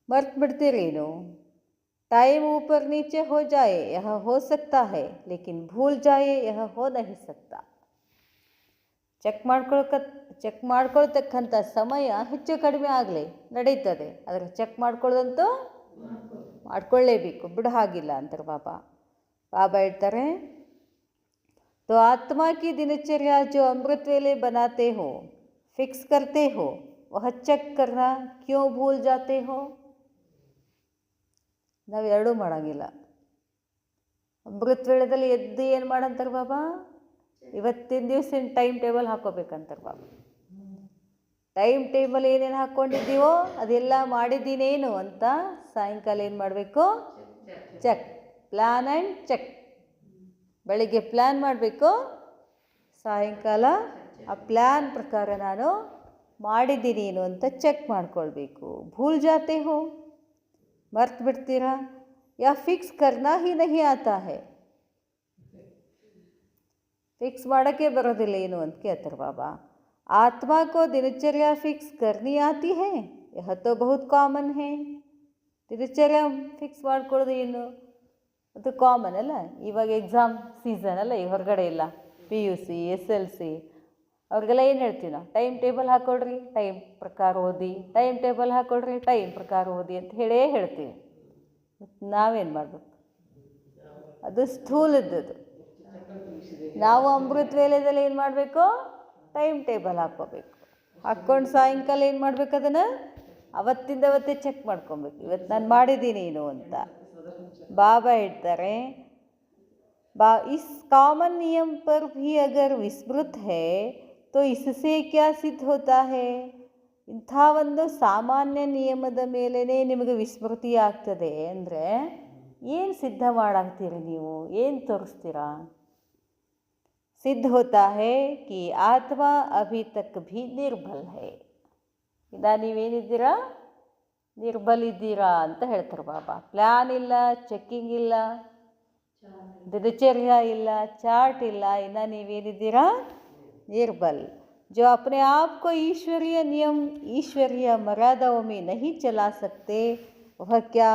ಮರ್ತು ಬಿಡ್ತೀರೇನು? टाइम ऊपर नीचे हो जाए यह हो सकता है, लेकिन भूल जाए यह हो नहीं सकता. ಚೆಕ್ ಮಾಡ್ಕೊಳ್ತಕ್ಕಂಥ ಸಮಯ ಹೆಚ್ಚು ಕಡಿಮೆ ಆಗಲಿ ನಡೀತದೆ, ಆದರೆ ಚೆಕ್ ಮಾಡ್ಕೊಳ್ಳೋದಂತೂ ಮಾಡ್ಕೊಳ್ಳೇಬೇಕು, ಬಿಡು ಹಾಗಿಲ್ಲ ಅಂತಾರೆ ಬಾಬಾ. ಬಾಬಾ ಹೇಳ್ತಾರೆ, तो आत्मा की दिनचर्या जो अमृत वेले बनाते हो, फिक्स करते हो, वह चेक करना क्यों भूल जाते हो. ನಾವು ಎರಡೂ ಮಾಡೋಂಗಿಲ್ಲ. ಅಮೃತ ವೇಳೆದಲ್ಲಿ ಎದ್ದು ಏನು ಮಾಡಂತಾರೆ ಬಾಬಾ, ಇವತ್ತಿನ ದಿವಸ ಟೈಮ್ ಟೇಬಲ್ ಹಾಕೋಬೇಕಂತಾರೆ ಬಾಬಾ. ಟೈಮ್ ಟೇಬಲ್ ಏನೇನು ಹಾಕ್ಕೊಂಡಿದ್ದೀವೋ ಅದೆಲ್ಲ ಮಾಡಿದ್ದೀನೇನು ಅಂತ ಸಾಯಂಕಾಲ ಏನು ಮಾಡಬೇಕು, ಚೆಕ್, ಪ್ಲ್ಯಾನ್ ಆ್ಯಂಡ್ ಚೆಕ್. ಬೆಳಿಗ್ಗೆ ಪ್ಲ್ಯಾನ್ ಮಾಡಬೇಕು, ಸಾಯಂಕಾಲ ಆ ಪ್ಲ್ಯಾನ್ ಪ್ರಕಾರ ನಾನು ಮಾಡಿದ್ದೀನೇನು ಅಂತ ಚೆಕ್ ಮಾಡ್ಕೊಳ್ಬೇಕು. ಭೂಲ್ ಜಾತೆ ಹೋ, ಮರ್ತು ಬಿಡ್ತೀರಾ. ಯಾ ಫಿಕ್ಸ್ ಕರ್ನಾ ಹಿ ನಹಿ ಆತಾ ಹೇ, ಫಿಕ್ಸ್ ಮಾಡೋಕ್ಕೆ ಬರೋದಿಲ್ಲ ಏನು ಅಂತ ಕೇಳ್ತಾರೆ ಬಾಬಾ. ಆತ್ಮಾ ಕೋ ದಿನಚರ್ಯಾ ಫಿಕ್ಸ್ ಕರ್ನಿ ಆತಿ ಹೇ, ಯಹ ತೋ ಬಹುತ್ ಕಾಮನ್ ಹೇ. ದಿನಚರ್ಯ ಫಿಕ್ಸ್ ಮಾಡ್ಕೊಳ್ಳೋದು ಏನು, ಅದು ಕಾಮನ್ ಅಲ್ಲ. ಇವಾಗ ಎಕ್ಸಾಮ್ ಸೀಸನ್ ಅಲ್ಲ, ಈ ಹೊರಗಡೆ ಇಲ್ಲ, PUC SLC ಅವ್ರಿಗೆಲ್ಲ ಏನು ಹೇಳ್ತೀವಿ ನಾವು, ಟೈಮ್ ಟೇಬಲ್ ಹಾಕ್ಕೊಳ್ರಿ, ಟೈಮ್ ಪ್ರಕಾರ ಓದಿ, ಟೈಮ್ ಟೇಬಲ್ ಹಾಕ್ಕೊಳ್ರಿ, ಟೈಮ್ ಪ್ರಕಾರ ಓದಿ ಅಂತ ಹೇಳ್ತೀವಿ. ನಾವೇನು ಮಾಡಬೇಕು, ಅದು ಸ್ಥೂಲದ್ದು. ನಾವು ಅಮೃತ ವೇಳೆದಲ್ಲಿ ಏನು ಮಾಡಬೇಕು, ಟೈಮ್ ಟೇಬಲ್ ಹಾಕ್ಕೋಬೇಕು. ಹಾಕ್ಕೊಂಡು ಸಾಯಂಕಾಲ ಏನು ಮಾಡಬೇಕು, ಅದನ್ನು ಅವತ್ತೇ ಚೆಕ್ ಮಾಡ್ಕೊಬೇಕು, ಇವತ್ತು ನಾನು ಮಾಡಿದ್ದೀನಿ ಏನು ಅಂತ. ಬಾಬಾ ಹೇಳ್ತಾರೆ, इस कॉमन नियम पर भी अगर विस्मृत है तो इससे क्या सिद्ध होता है. ಇಂಥ ಒಂದು ಸಾಮಾನ್ಯ ನಿಯಮದ ಮೇಲೇ ನಿಮಗೆ ವಿಸ್ಮೃತಿ ಆಗ್ತದೆ ಅಂದರೆ ಏನು ಸಿದ್ಧ ಮಾಡಾಕ್ತೀರಿ ನೀವು, ಏನು ತೋರಿಸ್ತೀರಾ? ಸಿದ್ಧ ಹೋತಾ ಹೇ ಕಿ ಆತ್ಮ ಅಭಿ ತಕ್ ಭಿ ನಿರ್ಬಲ್ ಹೇ. ಇದ ನೀವೇನಿದ್ದೀರಾ, ನಿರ್ಬಲ್ ಇದ್ದೀರಾ ಅಂತ ಹೇಳ್ತಾರೆ ಬಾಬಾ. ಪ್ಲ್ಯಾನ್ ಇಲ್ಲ, ಚೆಕ್ಕಿಂಗ್ ಇಲ್ಲ, ದಿನಚರ್ಯ ಇಲ್ಲ, ಚಾರ್ಟ್ ಇಲ್ಲ, ಇನ್ನು ನೀವೇನಿದ್ದೀರಾ, ನಿರ್ಬಲ್. जो अपने आप को ईश्वरीय नियम ईश्वरीय मर्यादाओं में नहीं चला सकते, वह क्या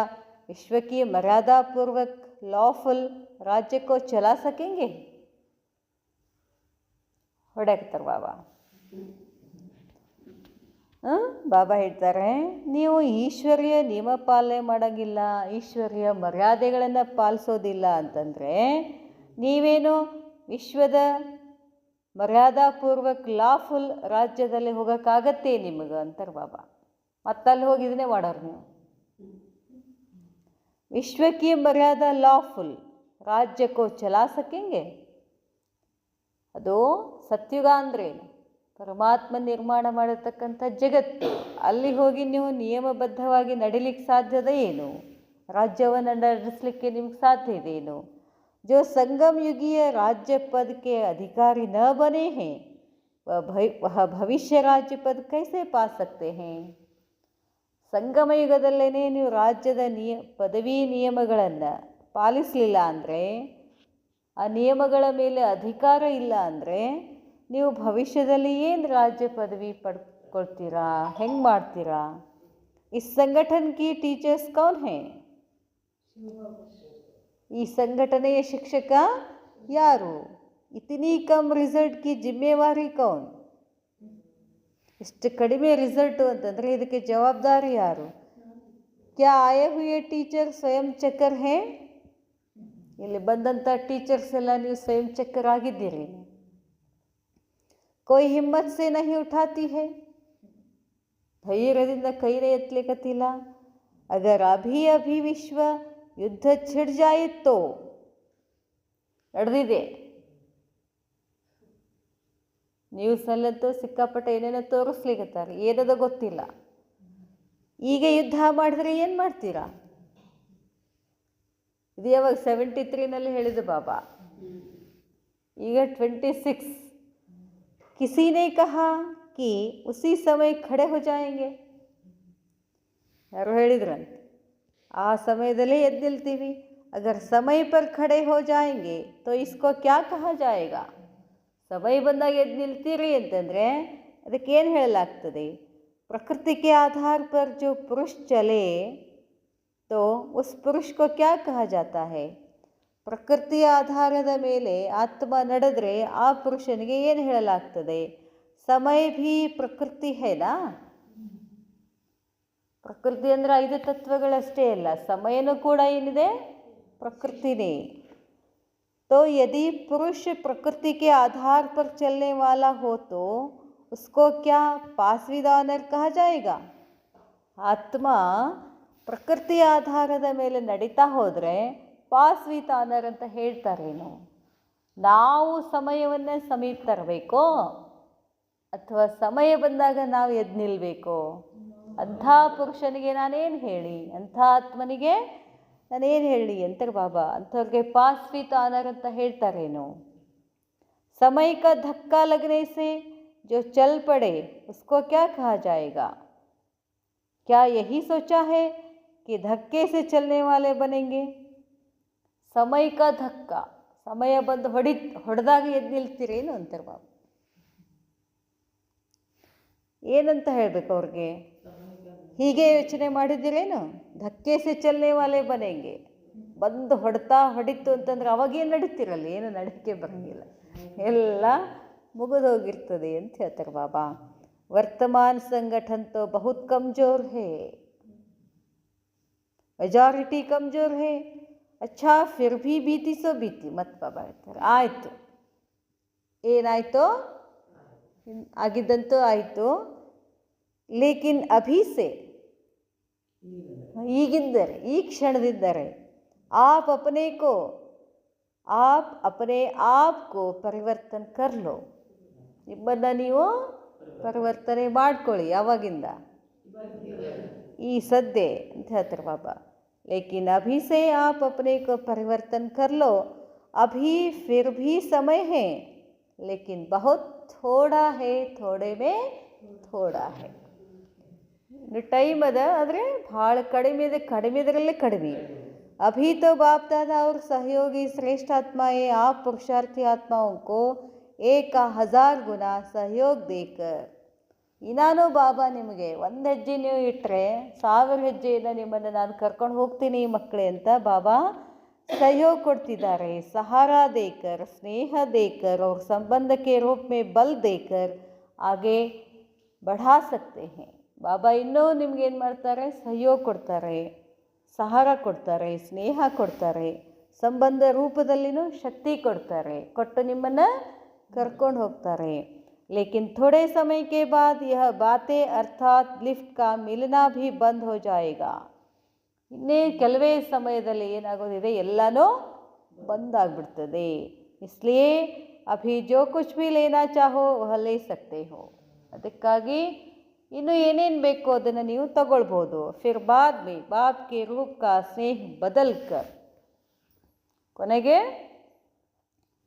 विश्व की मर्यादा पूर्वक लॉफुल राज्य को चला सकेंगे? ಹೊಡೆಯಕ್ತಾರೆ ಬಾಬಾ. ಬಾಬಾ ಹೇಳ್ತಾರೆ, ನೀವು ಈಶ್ವರ್ಯ ನಿಯಮ ಪಾಲನೆ ಮಾಡೋಂಗಿಲ್ಲ, ಈಶ್ವರ್ಯ ಮರ್ಯಾದೆಗಳನ್ನು ಪಾಲಿಸೋದಿಲ್ಲ ಅಂತಂದರೆ ನೀವೇನು ವಿಶ್ವದ ಮರ್ಯಾದಾಪೂರ್ವಕ ಲಾಫುಲ್ ರಾಜ್ಯದಲ್ಲಿ ಹೋಗೋಕ್ಕಾಗತ್ತೆ ನಿಮಗೆ ಅಂತಾರೆ ಬಾಬಾ. ಮತ್ತಲ್ಲಿ ಹೋಗಿ ಇದನ್ನೇ ಮಾಡೋರು ನೀವು. विश्व की मर्यादा लॉफुल राज्य को चला सकेंगे? ಅದು ಸತ್ಯುಗ ಅಂದ್ರೇನು? ಪರಮಾತ್ಮ ನಿರ್ಮಾಣ ಮಾಡಿರ್ತಕ್ಕಂಥ ಜಗತ್ತು. ಅಲ್ಲಿ ಹೋಗಿ ನೀವು ನಿಯಮಬದ್ಧವಾಗಿ ನಡಿಲಿಕ್ಕೆ ಸಾಧ್ಯದ ಏನು? ರಾಜ್ಯವನ್ನು ನಡೆಸಲಿಕ್ಕೆ ನಿಮ್ಗೆ ಸಾಧ್ಯ ಇದೆಯೇನು? जो संगम युगीय राज्य पद के अधिकारी न बने हैं वह भविष्य राज्य पद कैसे पा सकते हैं? ಸಂಗಮ ಯುಗದಲ್ಲೇ ನೀವು ರಾಜ್ಯದ ಪದವಿ ನಿಯಮಗಳನ್ನು ಪಾಲಿಸಲಿಲ್ಲ ಅಂದರೆ, ಆ ನಿಯಮಗಳ ಮೇಲೆ ಅಧಿಕಾರ ಇಲ್ಲ ಅಂದರೆ ನೀವು ಭವಿಷ್ಯದಲ್ಲಿ ಏನು ರಾಜ್ಯ ಪದವಿ ಪಡ್ಕೊಳ್ತೀರಾ? ಹೆಂಗೆ ಮಾಡ್ತೀರಾ? ಈ ಸಂಘಟನ್ ಕಿ ಟೀಚರ್ಸ್ ಕೌನ್ ಹೇ? ಈ ಸಂಘಟನೆಯ ಶಿಕ್ಷಕ ಯಾರು? ಇತನಿ ಕಮ್ ರಿಸಲ್ಟ್ ಕಿ ಜಿಮ್ಮೆವಾರಿ ಕೌನ್? ಇಷ್ಟು ಕಡಿಮೆ ರಿಸಲ್ಟು ಅಂತಂದರೆ ಇದಕ್ಕೆ ಜವಾಬ್ದಾರಿ ಯಾರು? ಕ್ಯಾ ಆಯೇ ಹುಯೇ ಟೀಚರ್ ಸ್ವಯಂ ಚಕ್ಕರ್ ಹೇ? ಇಲ್ಲಿ ಬಂದಂಥ ಟೀಚರ್ಸ್ ಎಲ್ಲ ನೀವು ಸ್ವಯಂ ಚಕ್ಕರ್ ಆಗಿದ್ದೀರಿ. कोई हिम्मत से नहीं उठाती है, ಧೈರ್ಯದಿಂದ ಕೈನೇ ಎತ್ತಲಿಕ್ಕತ್ತಿಲ್ಲ. ಅಗರ್ ಅಭಿ ಅಭಿ ವಿಶ್ವ ಯುದ್ಧ छिड़ जाए तो ನಡೆದಿದೆ. ನ್ಯೂಸಲ್ಲಂತೂ ಸಿಕ್ಕಾಪಟ್ಟೆ ಏನೇನೋ ತೋರಿಸ್ಲಿಕ್ಕತ್ತಾರೆ, ಏನದ ಗೊತ್ತಿಲ್ಲ. ಈಗ ಯುದ್ಧ ಮಾಡಿದ್ರೆ ಏನು ಮಾಡ್ತೀರಾ? ಇದು ಯಾವಾಗ 73ನಲ್ಲಿ ಹೇಳಿದ ಬಾಬಾ, ಈಗ 26. किसी ने कहा कि उसी समय खड़े हो जाएंगे. ಯಾರು ಹೇಳಿದ್ರಂತೆ, ಆ ಸಮಯದಲ್ಲೇ ಎದ್ದು ನಿಲ್ತೀವಿ. अगर समय पर खड़े हो जाएंगे तो इसको क्या कहा जाएगा? ಸಮಯ ಬಂದಾಗ ಎದ್ದು ನಿಲ್ತೀರಿ ಅಂತಂದರೆ ಅದಕ್ಕೇನು ಹೇಳಲಾಗ್ತದೆ? प्रकृति के आधार पर जो पुरुष चले तो उस पुरुष को क्या कहा जाता है? ಪ್ರಕೃತಿಯ ಆಧಾರದ ಮೇಲೆ ಆತ್ಮ ನಡೆದ್ರೆ ಆ ಪುರುಷನಿಗೆ ಏನು ಹೇಳಲಾಗ್ತದೆ? ಸಮಯ ಭೀ ಪ್ರಕೃತಿ ಹೇನಾ? ಪ್ರಕೃತಿ ಅಂದರೆ 5 ತತ್ವಗಳಷ್ಟೇ ಅಲ್ಲ, ಸಮಯನೂ ಕೂಡ ಏನಿದೆ? ಪ್ರಕೃತಿನೇ. तो यदि पुरुष प्रकृति के आधार पर चलने वाला हो तो उसको क्या पासवी दानर कहा जाएगा? ಆತ್ಮ ಪ್ರಕೃತಿ ಆಧಾರದ ಮೇಲೆ ನಡೀತಾ ಹೋದರೆ ಪಾಸ್ವಿ ತಾನರ್ ಅಂತ ಹೇಳ್ತಾರೇನು? ನಾವು ಸಮಯವನ್ನು ಸಮೀಪ ತರಬೇಕೋ ಅಥವಾ ಸಮಯ ಬಂದಾಗ ನಾವು ಎದ್ದು ನಿಲ್ಲಬೇಕೋ? ಅಂಥ ಪುರುಷನಿಗೆ ನಾನೇನು ಹೇಳಿ, ಅಂಥ ಆತ್ಮನಿಗೆ ನಾನೇನು ಹೇಳಿ ಅಂತಾರೆ ಬಾಬಾ. ಅಂಥವ್ರಿಗೆ ಪಾಸ್ವಿ ತಾನರ್ ಅಂತ ಹೇಳ್ತಾರೇನು? ಸಮಯ का धक्का लगने से जो चल पड़े उसको क्या कहा जाएगा? क्या यही सोचा है कि धक्के से चलने वाले बनेंगे? ಸಮಯ का धक्का, ಸಮಯ ಬಂದು ಹೊಡೆದಾಗ ಎದ್ದು ನಿಲ್ತೀರೇನು ಅಂತಾರೆ ಬಾಬಾ. ಏನಂತ ಹೇಳಬೇಕು ಅವ್ರಿಗೆ? ಹೀಗೆ ಯೋಚನೆ ಮಾಡಿದ್ದೀರೇನು? ಧಕ್ಕೆ ಸೆ ಚಲನೆ ವಾಲೆ ಬನೆಂಗೆ. ಬಂದು ಹೊಡಿತು ಅಂತಂದ್ರೆ ಅವಾಗೇನು ನಡೀತಿರಲ್ಲ, ಏನು ನಡಕ್ಕೆ ಬರೋಂಗಿಲ್ಲ, ಎಲ್ಲ ಮುಗಿದೋಗಿರ್ತದೆ ಅಂತ ಹೇಳ್ತಾರೆ ಬಾಬಾ. ವರ್ತಮಾನ ಸಂಗಠನ್ ತೋ ಬಹುತ್ ಕಮ್ಜೋರ್ ಹೇ, ಮೆಜಾರಿಟಿ ಕಮ್ಜೋರ್ ಹೇ. ಅಚ್ಚಾ ಫಿರ್ ಭೀ ಬೀತಿ ಸೋ ಬೀತಿ ಮತ್ ಬಾಬಾ ಹೇಳ್ತಾರೆ. ಆಯಿತು, ಏನಾಯಿತು? ಆಗಿದ್ದಂತೂ ಆಯಿತು. ಲೇಕಿನ್ ಅಭಿಸೆ, ಈಗಿದ್ದರೆ, ಈ ಕ್ಷಣದಿದ್ದರೆ आप अपने आप को ಪರಿವರ್ತನೆ ಕರ್ಲೋ, ನಿಮ್ಮನ್ನು ನೀವು ಪರಿವರ್ತನೆ ಮಾಡ್ಕೊಳ್ಳಿ. ಯಾವಾಗಿಂದ? ಈ ಸದ್ದೆ ಅಂತ ಹೇಳ್ತಾರೆ ಬಾಬಾ. लेकिन अभी से आप अपने को परिवर्तन कर लो. अभी फिर भी समय है लेकिन बहुत थोड़ा है, थोड़े में थोड़ा है. ಇನ್ನು ಟೈಮ್ ಅದ, ಆದರೆ ಭಾಳ ಕಡಿಮೆ ಇದೆ, ಕಡಿಮೆದರಲ್ಲೇ ಕಡಿಮೆ. अभी तो बाप दादा और सहयोगी श्रेष्ठ आत्माएं आप पुरुषार्थी आत्माओं को 1000 गुना सहयोग देकर, ನಾನು ಬಾಬಾ ನಿಮಗೆ 1 ಹೆಜ್ಜೆ ನೀವು ಇಟ್ಟರೆ 1000 ಹೆಜ್ಜೆಯಿಂದ ನಿಮ್ಮನ್ನು ನಾನು ಕರ್ಕೊಂಡು ಹೋಗ್ತೀನಿ ಮಕ್ಕಳೇ ಅಂತ ಬಾಬಾ सहयोग ಕೊಡ್ತಿದ್ದಾರೆ, सहारा देकर, स्नेह देकर और संबंध के रूप में बल देकर आगे बढ़ा सकते हैं. ಬಾಬಾ ಇನ್ನೂ ನಿಮ್ಗೇನು ಮಾಡ್ತಾರೆ, ಸಹಯೋಗ ಕೊಡ್ತಾರೆ, ಸಹಾರ ಕೊಡ್ತಾರೆ, ಸ್ನೇಹ ಕೊಡ್ತಾರೆ, ಸಂಬಂಧ ರೂಪದಲ್ಲಿನೂ ಶಕ್ತಿ ಕೊಡ್ತಾರೆ, ಕೊಟ್ಟು ನಿಮ್ಮನ್ನು ಕರ್ಕೊಂಡು ಹೋಗ್ತಾರೆ. लेकिन थोड़े समय के बाद यह बातें अर्थात लिफ्ट का मिलना भी बंद हो जाएगा. ಇನ್ನೇ ಕೆಲವೇ ಸಮಯದಲ್ಲಿ ಏನಾಗೋದಿದೆ, ಎಲ್ಲನೂ ಬಂದಾಗ್ಬಿಡ್ತದೆ. इसलिए अभी जो कुछ भी लेना चाहो वह ले सकते हो. ಅದಕ್ಕಾಗಿ ಇನ್ನು ಏನೇನು ಬೇಕೋ ಅದನ್ನು ನೀವು ತಗೊಳ್ಬೋದು. फिर बाद में बाप के रूप का स्नेह बदल कर, ಕೊನೆಗೆ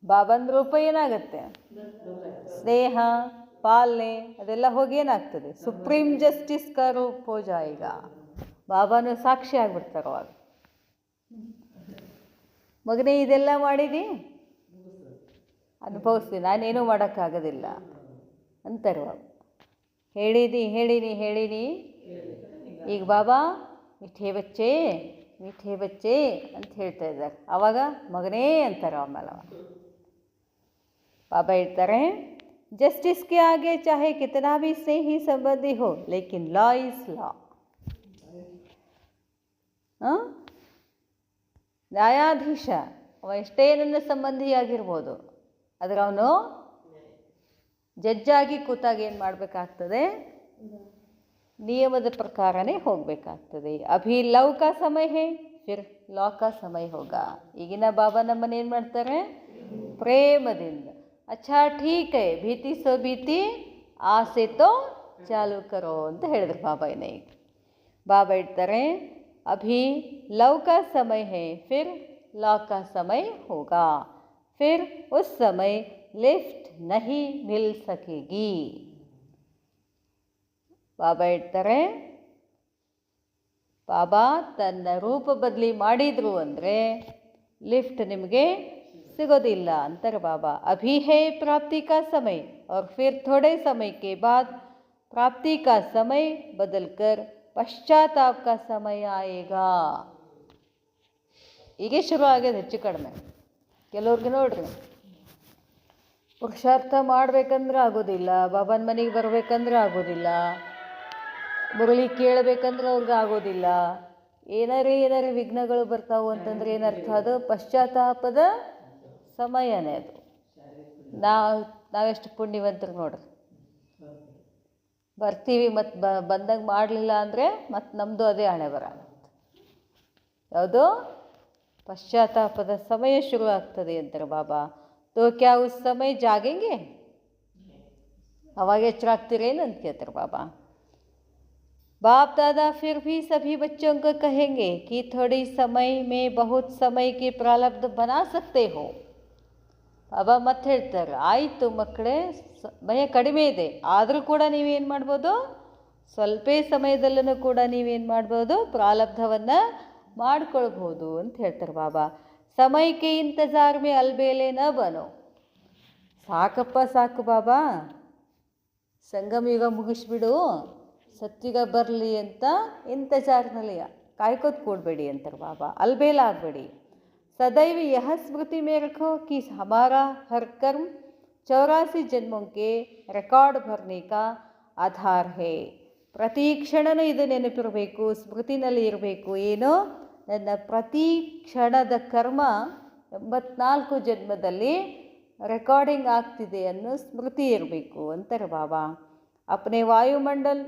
ಬಾಬನ ರೂಪ ಏನಾಗುತ್ತೆ, ಸ್ನೇಹ ಪಾಲನೆ ಅದೆಲ್ಲ ಹೋಗಿ ಏನಾಗ್ತದೆ, ಸುಪ್ರೀಂ ಜಸ್ಟಿಸ್ ಕಾ ರೂಪ ಹೋ ಜಾಯೇಗಾ. ಬಾಬಾನು ಸಾಕ್ಷಿ ಆಗ್ಬಿಡ್ತಾರೆ ಅವಾಗ. ಮಗನೇ ಇದೆಲ್ಲ ಮಾಡಿದಿ, ಅನುಭವಿಸ್ತೀನಿ, ನಾನೇನೂ ಮಾಡೋಕ್ಕಾಗೋದಿಲ್ಲ ಅಂತಾರೆ ಬಾಬಾ. ಹೇಳಿನಿ ಈಗ ಬಾಬಾ ಮಿಠೆ ಬಚ್ಚೆ ಅಂತ ಹೇಳ್ತಾ ಇದ್ದಾರೆ. ಆವಾಗ ಮಗನೇ ಅಂತಾರೆ. ಆಮೇಲೆ ಬಾಬಾ ಹೇಳ್ತಾರೆ, जस्टिस के आगे चाहे कितना भी स्नेही संबंधी हो, लेकिन लॉ इज लॉ. ನ್ಯಾಯಾಧೀಶ ಅವ ಎಷ್ಟೇ ನನ್ನ ಸಂಬಂಧಿಯಾಗಿರ್ಬೋದು, ಆದರೆ ಅವನು ಜಡ್ಜಾಗಿ ಕೂತಾಗ ಏನು ಮಾಡಬೇಕಾಗ್ತದೆ, ನಿಯಮದ ಪ್ರಕಾರನೇ ಹೋಗಬೇಕಾಗ್ತದೆ. ಅಭಿ ಲವ್ ಕಾ ಸಮಯ ಹೇ, ಫಿರ್ ಲಾ ಕಾ ಸಮಯ ಹೋಗ. ಈಗಿನ ಬಾಬಾ ನಮ್ಮನ್ನು ಏನು ಮಾಡ್ತಾರೆ, ಪ್ರೇಮದಿಂದ ಅಚ್ಚಾ ಠೀಕ್ ಹೈ, ಭೀತಿ ಸೋ ಭೀತಿ ಆಸೆ ತೋ ಚಾಲು ಕರೋ ಅಂತ ಹೇಳಿದ್ರು ಬಾಬಾ. ಈಗ ಬಾಬಾ ಹೇಳ್ತಾರೆ, ಅಭಿ ಲವ್ ಕಾ ಸಮಯ ಹೈ, ಫಿರ್ ಲಾ ಕಾ ಸಮಯ ಹೋಗಾ, ಫಿರ್ ಉಸ್ ಸಮಯ ಲಿಫ್ಟ್ ನಹಿ ಮಿಲ್ ಸಕೇಗಿ. ಬಾಬಾ ಹೇಳ್ತಾರೆ, ಬಾಬಾ ತನ್ನ ರೂಪ ಬದಲಿ ಮಾಡಿದ್ರು ಅಂದರೆ ಲಿಫ್ಟ್ ನಿಮಗೆ ಸಿಗೋದಿಲ್ಲ ಅಂತಾರೆ ಬಾಬಾ. ಅಭಿ ಹೇ ಪ್ರಾಪ್ತಿ ಕಾ ಸಮಯ और फिर थोड़े समय के बाद प्राप्ति का समय बदलकर पश्चाताप का समय आएगा. ಹೀಗೆ ಶುರು ಆಗಿದೆ ಹೆಚ್ಚು ಕಡಿಮೆ. ಕೆಲವ್ರಿಗೆ ನೋಡ್ರಿ, ಪುರುಷಾರ್ಥ ಮಾಡಬೇಕಂದ್ರೆ ಆಗೋದಿಲ್ಲ, ಬಾಬಾನ ಮನೆಗೆ ಬರಬೇಕಂದ್ರೆ ಆಗೋದಿಲ್ಲ, ಮುರಳಿ ಕೇಳಬೇಕಂದ್ರೆ ಅವ್ರಿಗೆ ಆಗೋದಿಲ್ಲ. ಏನಾರೇ ವಿಘ್ನಗಳು ಬರ್ತಾವೆ ಅಂತಂದ್ರೆ ಏನರ್ಥ, ಅದು ಪಶ್ಚಾತ್ತಾಪದ ಸಮಯನೇ ಅದು. ನಾವೆಷ್ಟು ಪುಣ್ಯವಂತರು ನೋಡ್ರಿ, ಬರ್ತೀವಿ ಮತ್ತು ಬಂದಾಗ ಮಾಡಲಿಲ್ಲ ಅಂದರೆ ಮತ್ತು ನಮ್ಮದು ಅದೇ ಹಣೆ ಬರ. ಯಾವುದು ಪಶ್ಚಾತ್ತಾಪದ ಸಮಯ ಶುರು ಆಗ್ತದೆ ಅಂತಾರೆ ಬಾಬಾ. ತೋ ಕ್ಯಾ ಉಸ್ ಸಮಯ ಜಾಗೆಂಗೆ, ಅವಾಗ ಎಚ್ಚರಾಗ್ತೀರೇನು ಅಂತ ಕೇಳ್ತಾರೆ ಬಾಬಾ. बाप दादा फिर भी सभी बच्चों को कहेंगे कि थोड़ी समय में बहुत समय के प्रारब्ध बना सकते हो. ಬಾಬಾ ಮತ್ತೆ ಹೇಳ್ತಾರೆ, ಆಯಿತು ಮಕ್ಕಳೇ, ಸಮಯ ಕಡಿಮೆ ಇದೆ, ಆದರೂ ಕೂಡ ನೀವೇನು ಮಾಡ್ಬೋದು, ಸ್ವಲ್ಪ ಸಮಯದಲ್ಲೂ ಕೂಡ ನೀವೇನು ಮಾಡ್ಬೋದು, ಪ್ರಾರಬ್ಧವನ್ನು ಮಾಡ್ಕೊಳ್ಬೋದು ಅಂತ ಹೇಳ್ತಾರೆ ಬಾಬಾ. ಸಮಯಕ್ಕೆ ಇಂತಜಾರ್ ಮೇ ಅಲ್ಬೇಲೆ ನ ಬನೋ. ಸಾಕಪ್ಪ ಸಾಕು ಬಾಬಾ, ಸಂಗಮ ಯುಗ ಮುಗಿಸ್ಬಿಡು, ಸತ್ಯುಗ ಬರಲಿ ಅಂತ ಇಂತಜಾರ್ನಲ್ಲಿ ಕಾಯ್ಕೋದು ಕೂಡಬೇಡಿ ಅಂತಾರೆ ಬಾಬಾ. ಅಲ್ಬೇಲ ಆಗಬೇಡಿ. सदैव यह स्मृति में रखो कि हमारा हर कर्म 84 जन्मों के रिकॉर्ड भरने का आधार है. ಪ್ರತಿ ಕ್ಷಣನೂ ಇದು ನೆನಪಿರಬೇಕು, ಸ್ಮೃತಿನಲ್ಲಿ ಇರಬೇಕು. ಏನು, ನನ್ನ ಪ್ರತಿ ಕ್ಷಣದ ಕರ್ಮ 84 ಜನ್ಮದಲ್ಲಿ ರೆಕಾರ್ಡಿಂಗ್ ಆಗ್ತಿದೆ ಅನ್ನೋ ಸ್ಮೃತಿ ಇರಬೇಕು ಅಂತಾರೆ ಬಾಬಾ. ಅಪ್ನೆ ವಾಯುಮಂಡಲ್,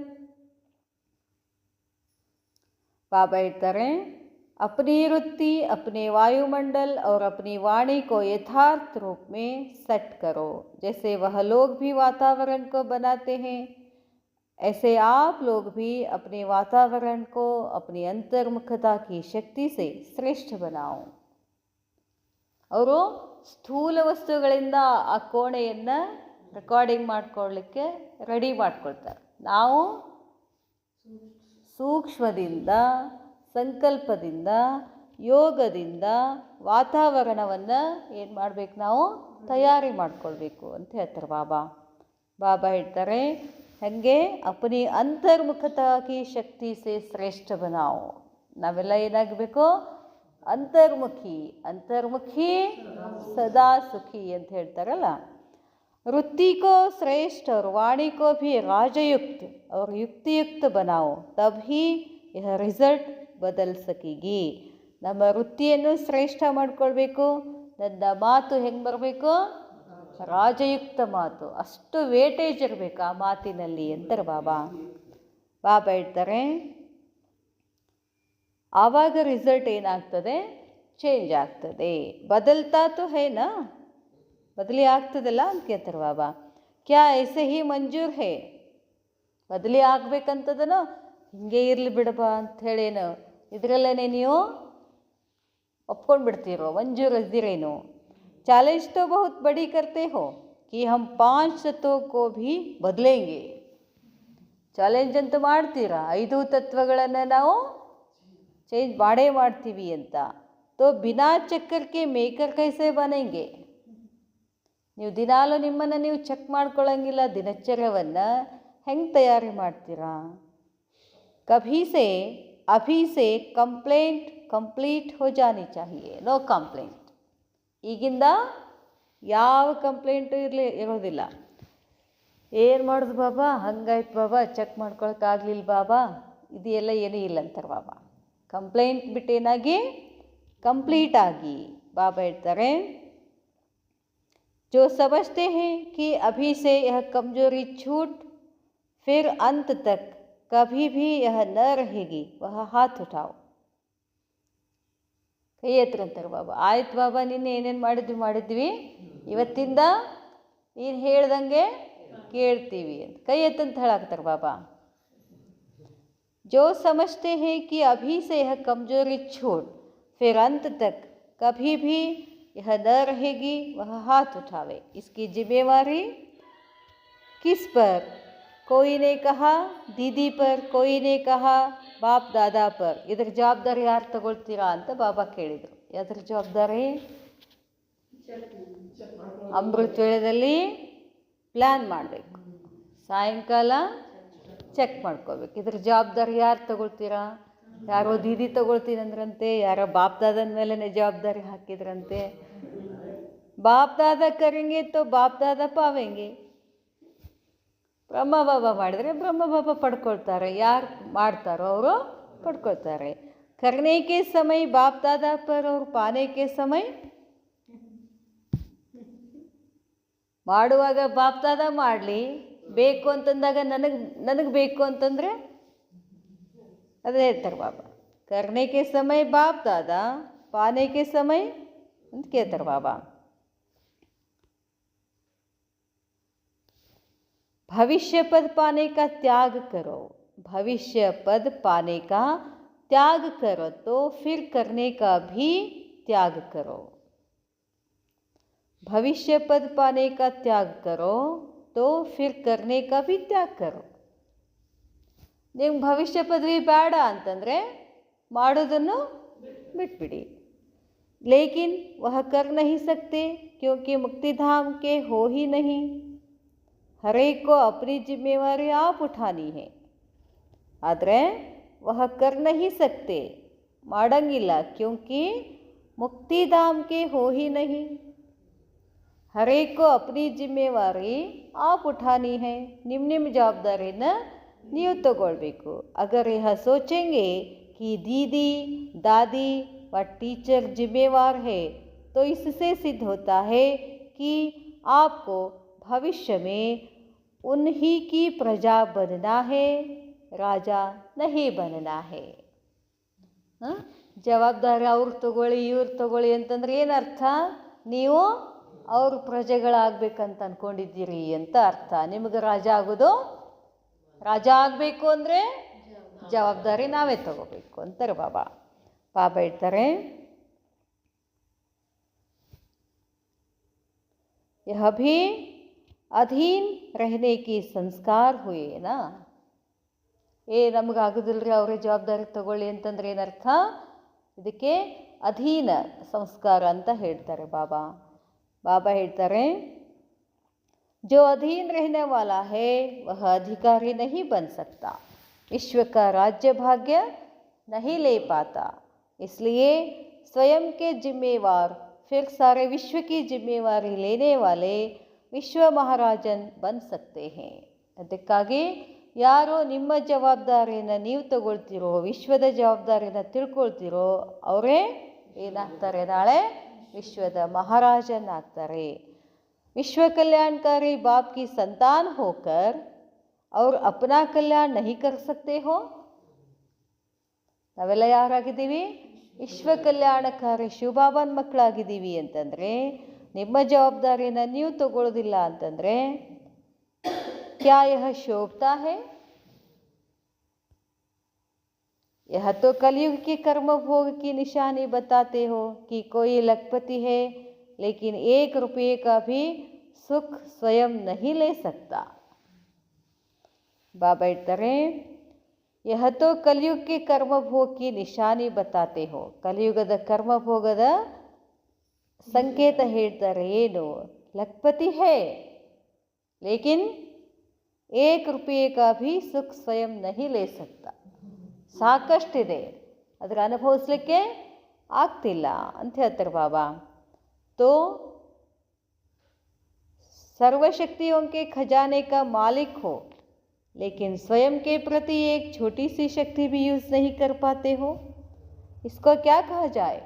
ಬಾಬಾ ಹೇಳ್ತಾರೆ, अपनी वृत्ति, अपने वायुमंडल और अपनी वाणी को यथार्थ रूप में सेट करो. जैसे वह लोग भी वातावरण को बनाते हैं, ऐसे आप लोग भी अपने वातावरण को अपनी अंतर्मुखता की शक्ति से श्रेष्ठ बनाओ. ಅವರು ಸ್ಥೂಲ ವಸ್ತುಗಳಿಂದ ಆ ಕೋಣೆಯನ್ನು ರೆಕಾರ್ಡಿಂಗ್ ಮಾಡ್ಕೊಳ್ಳಿಕ್ಕೆ ರೆಡಿ ಮಾಡ್ಕೊಳ್ತಾರೆ. ನಾವು ಸೂಕ್ಷ್ಮದಿಂದ, ಸಂಕಲ್ಪದಿಂದ, ಯೋಗದಿಂದ ವಾತಾವರಣವನ್ನು ಏನು ಮಾಡಬೇಕು, ನಾವು ತಯಾರಿ ಮಾಡ್ಕೊಳ್ಬೇಕು ಅಂತ ಹೇಳ್ತಾರೆ ಬಾಬಾ. ಬಾಬಾ ಹೇಳ್ತಾರೆ, ಹಾಗೆ ಅಪನಿ ಅಂತರ್ಮುಖತಾ ಕಿ ಶಕ್ತಿ ಸೇ ಶ್ರೇಷ್ಠ ಬನಾವು. ನಾವೆಲ್ಲ ಏನಾಗಬೇಕು, ಅಂತರ್ಮುಖಿ ಅಂತರ್ಮುಖಿ ಸದಾ ಸುಖಿ ಅಂತ ಹೇಳ್ತಾರಲ್ಲ. वृत्ति को श्रेष्ठ और वाणी को भी राजयुक्त और युक्तियुक्त बनाओ तभी यह रिजल्ट बदल सकेगी. ನಮ್ಮ ವೃತ್ತಿಯನ್ನು ಶ್ರೇಷ್ಠ ಮಾಡ್ಕೊಳ್ಬೇಕು. ನನ್ನ ಮಾತು ಹೆಂಗೆ ಬರಬೇಕು? ರಾಜಯುಕ್ತ ಮಾತು, ಅಷ್ಟು ವೇಟೇಜ್ ಇರಬೇಕು ಆ ಮಾತಿನಲ್ಲಿ ಅಂತಾರೆ ಬಾಬಾ. ಬಾಬಾ ಹೇಳ್ತಾರೆ ಆವಾಗ ರಿಸಲ್ಟ್ ಏನಾಗ್ತದೆ? ಚೇಂಜ್ ಆಗ್ತದೆ. ಬದಲ್ತಾ ತೋ ಹೇನಾ, ಬದಲಿ ಆಗ್ತದಲ್ಲ ಅಂತ ಕೇಳ್ತಾರೆ ಬಾಬಾ. ಕ್ಯಾ ಐಸೆ ಹಿ ಮಂಜೂರ್ ಹೇ, ಬದಲಿ ಆಗ್ಬೇಕಂತದನೋ ಹಿಂಗೆ ಇರಲಿ ಬಿಡಬಾ ಅಂಥೇಳೇನು ಇದರಲ್ಲೇ ನೀವು ಒಪ್ಕೊಂಡು ಬಿಡ್ತೀರೋ, ಮಂಜೂರ್ ಇದ್ದೀರೇನು? ಚಾಲೆಂಜ್ तो बहुत बड़ी करते हो कि हम 5 तत्वों को भी बदलेंगे. ಚಾಲೆಂಜ್ ಅಂತೂ ಮಾಡ್ತೀರಾ, 5 ತತ್ವಗಳನ್ನು ನಾವು ಚೇಂಜ್ ಮಾಡೇ ಮಾಡ್ತೀವಿ ಅಂತ. ತೋ ಬಿನಾ ಚಕ್ಕರ್ಗೆ ಮೇಕರ್ ಕೈಸೆ ಬನೆಂಗೆ. ನೀವು ದಿನಾಲೂ ನಿಮ್ಮನ್ನು ನೀವು ಚೆಕ್ ಮಾಡ್ಕೊಳ್ಳೋಂಗಿಲ್ಲ, ದಿನಚರ್ಯವನ್ನು ಹೆಂಗೆ ತಯಾರಿ ಮಾಡ್ತೀರಾ? ಕಭಿ ಸೆ ಅಭಿ ಸೆ ಕಂಪ್ಲೇಂಟ್ ಕಂಪ್ಲೀಟ್ ಹೋ ಜಾನಿ ಚಾಹಿಯೆ, ನೋ ಕಂಪ್ಲೇಂಟ್. ಈಗಿಂದ ಯಾವ ಕಂಪ್ಲೇಂಟು ಇರೋದಿಲ್ಲ. ಏನು ಮಾಡೋದು ಬಾಬಾ, ಹಂಗಾಯ್ತು ಬಾಬಾ, ಚೆಕ್ ಮಾಡ್ಕೊಳಕ್ಕಾಗಲಿಲ್ಲ ಬಾಬಾ, ಇದು ಎಲ್ಲ ಏನೂ ಇಲ್ಲ ಅಂತಾರೆ ಬಾಬಾ. ಕಂಪ್ಲೇಂಟ್ ಬಿಟ್ಟೇನಾಗಿ ಕಂಪ್ಲೀಟ್ ಆಗಿ. ಬಾಬಾ ಹೇಳ್ತಾರೆ जो समझते हैं कि अभी से यह कमजोरी छूट फिर अंत तक कभी भी यह न रहेगी वह हाथ उठाओ. ಕೈ ಎತ್ತರಂತಾರೆ ಬಾಬಾ. ಆಯ್ತು ಬಾಬಾ, ನಿನ್ನೆ ಏನೇನು ಮಾಡಿದ್ವಿ, ಇವತ್ತಿಂದ ನೀನು ಹೇಳ್ದಂಗೆ ಕೇಳ್ತೀವಿ ಅಂತ ಕೈ ಎತ್ತಂತ ಹೇಳಾಕ್ತಾರೆ ಬಾಬಾ. जो समझते हैं कि अभी से यह कमजोरी छूट फिर अंत तक कभी भी यह न रहेगी वह हाथ उठावे. इसकी जिम्मेवारी किस पर? कोई ने कहा दीदी पर, कोई ने कहा बाप दादा पर. ಇದರ ಜವಾಬ್ದಾರಿ ಯಾರು ತಗೊಳ್ತೀರಾ ಅಂತ ಬಾಬಾ ಕೇಳಿದರು. ಯಾವ್ದ್ರ ಜವಾಬ್ದಾರಿ? ಅಮೃತ ವೇಳೆಯಲ್ಲಿ ಪ್ಲ್ಯಾನ್ ಮಾಡಬೇಕು, ಸಾಯಂಕಾಲ ಚೆಕ್ ಮಾಡ್ಕೋಬೇಕು. ಇದ್ರ ಜವಾಬ್ದಾರಿ ಯಾರು ತಗೊಳ್ತೀರಾ? ಯಾರೋ ದೀದಿ ತಗೊಳ್ತೀನಂದ್ರಂತೆ, ಯಾರೋ ಬಾಪ್ ದಾದನ ಮೇಲೆ ಜವಾಬ್ದಾರಿ ಹಾಕಿದ್ರಂತೆ. ಬಾಪ್ ದಾದ ಕರೆಂಗೆ ತೋ ಬಾಪ್ ದಾದ ಪಾವೆಂಗೆ. ಬ್ರಹ್ಮ ಬಾಬಾ ಮಾಡಿದರೆ ಬ್ರಹ್ಮ ಬಾಬಾ ಪಡ್ಕೊಳ್ತಾರೆ, ಯಾರು ಮಾಡ್ತಾರೋ ಅವರು ಪಡ್ಕೊಳ್ತಾರೆ. ಕರ್ನೆ ಕೆ ಸಮಯ ಬಾಪ್ ದಾದಾ ಪರ್ ಅವ್ರು ಪಾನೆ ಕೆ ಸಮಯ, ಮಾಡುವಾಗ ಬಾಪ್ ದಾದಾ ಮಾಡಲಿ, ಬೇಕು ಅಂತಂದಾಗ ನನಗೆ ಬೇಕು ಅಂತಂದರೆ ಅದೇ ಹೇಳ್ತಾರೆ ಬಾಬಾ. ಕರ್ನೆ ಕೆ ಸಮಯ ಬಾಪ್ ದಾದಾ, ಪಾನೆ ಕೆ ಸಮಯ ಅಂತ ಕೇಳ್ತಾರೆ ಬಾಬಾ. भविष्य पद पाने का त्याग करो, भविष्य पद पाने का त्याग करो तो फिर करने का भी त्याग करो. भविष्य पद पाने का त्याग करो तो फिर करने का भी त्याग करो. ನಿಮ್ಗೆ ಭವಿಷ್ಯ ಪದವಿ ಬೇಡ ಅಂತಂದರೆ ಮಾಡೋದನ್ನು ಬಿಟ್ಬಿಡಿ. लेकिन वह कर नहीं सकते क्योंकि मुक्तिधाम के हो ही नहीं. हर एक को अपनी जिम्मेवारी आप उठानी है. ಆದರೆ वह कर नहीं सकते, ಮಾಡಂಗಿಲ್ಲ, क्योंकि मुक्तिधाम के हो ही नहीं. हर एक को अपनी जिम्मेवारी आप उठानी है. ನಿಮ್ಮ ಜವಾಬ್ದಾರಿನ ನೀವು ತಗೊಳ್ಬೇಕು. अगर यह सोचेंगे कि दीदी दादी व टीचर जिम्मेवार है तो इससे सिद्ध होता है कि आपको भविष्य में उन्हीं की प्रजा बनना है, राजा नहीं बनना है. ಜವಾಬ್ದಾರಿ ಅವ್ರು ತಗೊಳ್ಳಿ ಇವ್ರು ತಗೊಳ್ಳಿ ಅಂತಂದ್ರೆ ಏನರ್ಥ? ನೀವು ಅವ್ರ ಪ್ರಜೆಗಳಾಗಬೇಕಂತ ಅಂದ್ಕೊಂಡಿದ್ದೀರಿ ಅಂತ ಅರ್ಥ. ನಿಮಗೆ ರಾಜ ಆಗೋದು, ರಾಜ ಆಗಬೇಕು ಅಂದರೆ ಜವಾಬ್ದಾರಿ ನಾವೇ ತಗೋಬೇಕು ಅಂತಾರೆ ಬಾಬಾ. ಬಾಬಾ ಹೇಳ್ತಾರೆ यह भी अधीन रहने की संस्कार हुए ना. ನಮಗೆ ಆಗೋದಿಲ್ಲರಿ ಅವರೇ ಜವಾಬ್ದಾರಿ ತಗೊಳ್ಳಿ ಅಂತಂದ್ರೆ ಏನರ್ಥ? ಇದಕ್ಕೆ ಅಧೀನ ಸಂಸ್ಕಾರ ಅಂತ ಹೇಳ್ತಾರೆ ಬಾಬಾ. ಬಾಬಾ ಹೇಳ್ತಾರೆ जो अधीन रहने वाला है वह अधिकारी नहीं बन सकता, विश्व का राज्य भाग्य नहीं ले पाता. इसलिए स्वयं के जिम्मेवार, फिर सारे विश्व की जिम्मेवारी लेने वाले ವಿಶ್ವ ಮಹಾರಾಜನ್ ಬನ್ ಸಕ್ತೆ ಹೇ. ಅದಕ್ಕಾಗಿ ಯಾರು ನಿಮ್ಮ ಜವಾಬ್ದಾರಿಯನ್ನು ನೀವು ತಗೊಳ್ತೀರೋ, ವಿಶ್ವದ ಜವಾಬ್ದಾರಿನ ತಿಳ್ಕೊಳ್ತೀರೋ ಅವರೇ ಏನಾಗ್ತಾರೆ, ನಾಳೆ ವಿಶ್ವದ ಮಹಾರಾಜನ್ ಆಗ್ತಾರೆ. विश्व कल्याणकारी बाप की संतान होकर और अपना कल्याण नहीं कर सकते हो. ನಾವೆಲ್ಲ ಯಾರಾಗಿದ್ದೀವಿ? ವಿಶ್ವ ಕಲ್ಯಾಣಕಾರಿ ಶಿವಬಾಬಾನ ಮಕ್ಕಳಾಗಿದ್ದೀವಿ ಅಂತಂದರೆ, ನಿಮ್ಮ ಜವಾಬ್ದಾರಿನ ನೀವು ತಗೊಳ್ಳೋದಿಲ್ಲ ಅಂತಂದರೆ क्या यह शोभता है? यह तो कलयुग की कर्म भोग की निशानी बताते हो कि कोई लखपति है लेकिन 1 रुपये का भी सुख स्वयं नहीं ले सकता. ಬಾಬಾ ಹೇಳ್ತಾರೆ, यह तो कलयुग के कर्म भोग की निशानी बताते हो. ಕಲಿಯುಗದ ಕರ್ಮಭೋಗದ ಸಂಕೇತ ಹೇಳ್ತಾರೆ. ಏನು? ಲಖಪತಿ ಹೇ ಲೇಕಿನ್ 1 रुपये का भी सुख स्वयं नहीं ले सकता. ಸಾಕಷ್ಟಿದೆ, ಅದರ ಅನುಭವಿಸ್ಲಿಕ್ಕೆ ಆಗ್ತಿಲ್ಲ ಅಂತ ಹೇಳ್ತಾರೆ ಬಾಬಾ. तो सर्वशक्तियों के खजाने का मालिक हो लेकिन स्वयं के प्रति एक छोटी सी शक्ति भी यूज़ नहीं कर पाते हो. इसको क्या कहा जाए?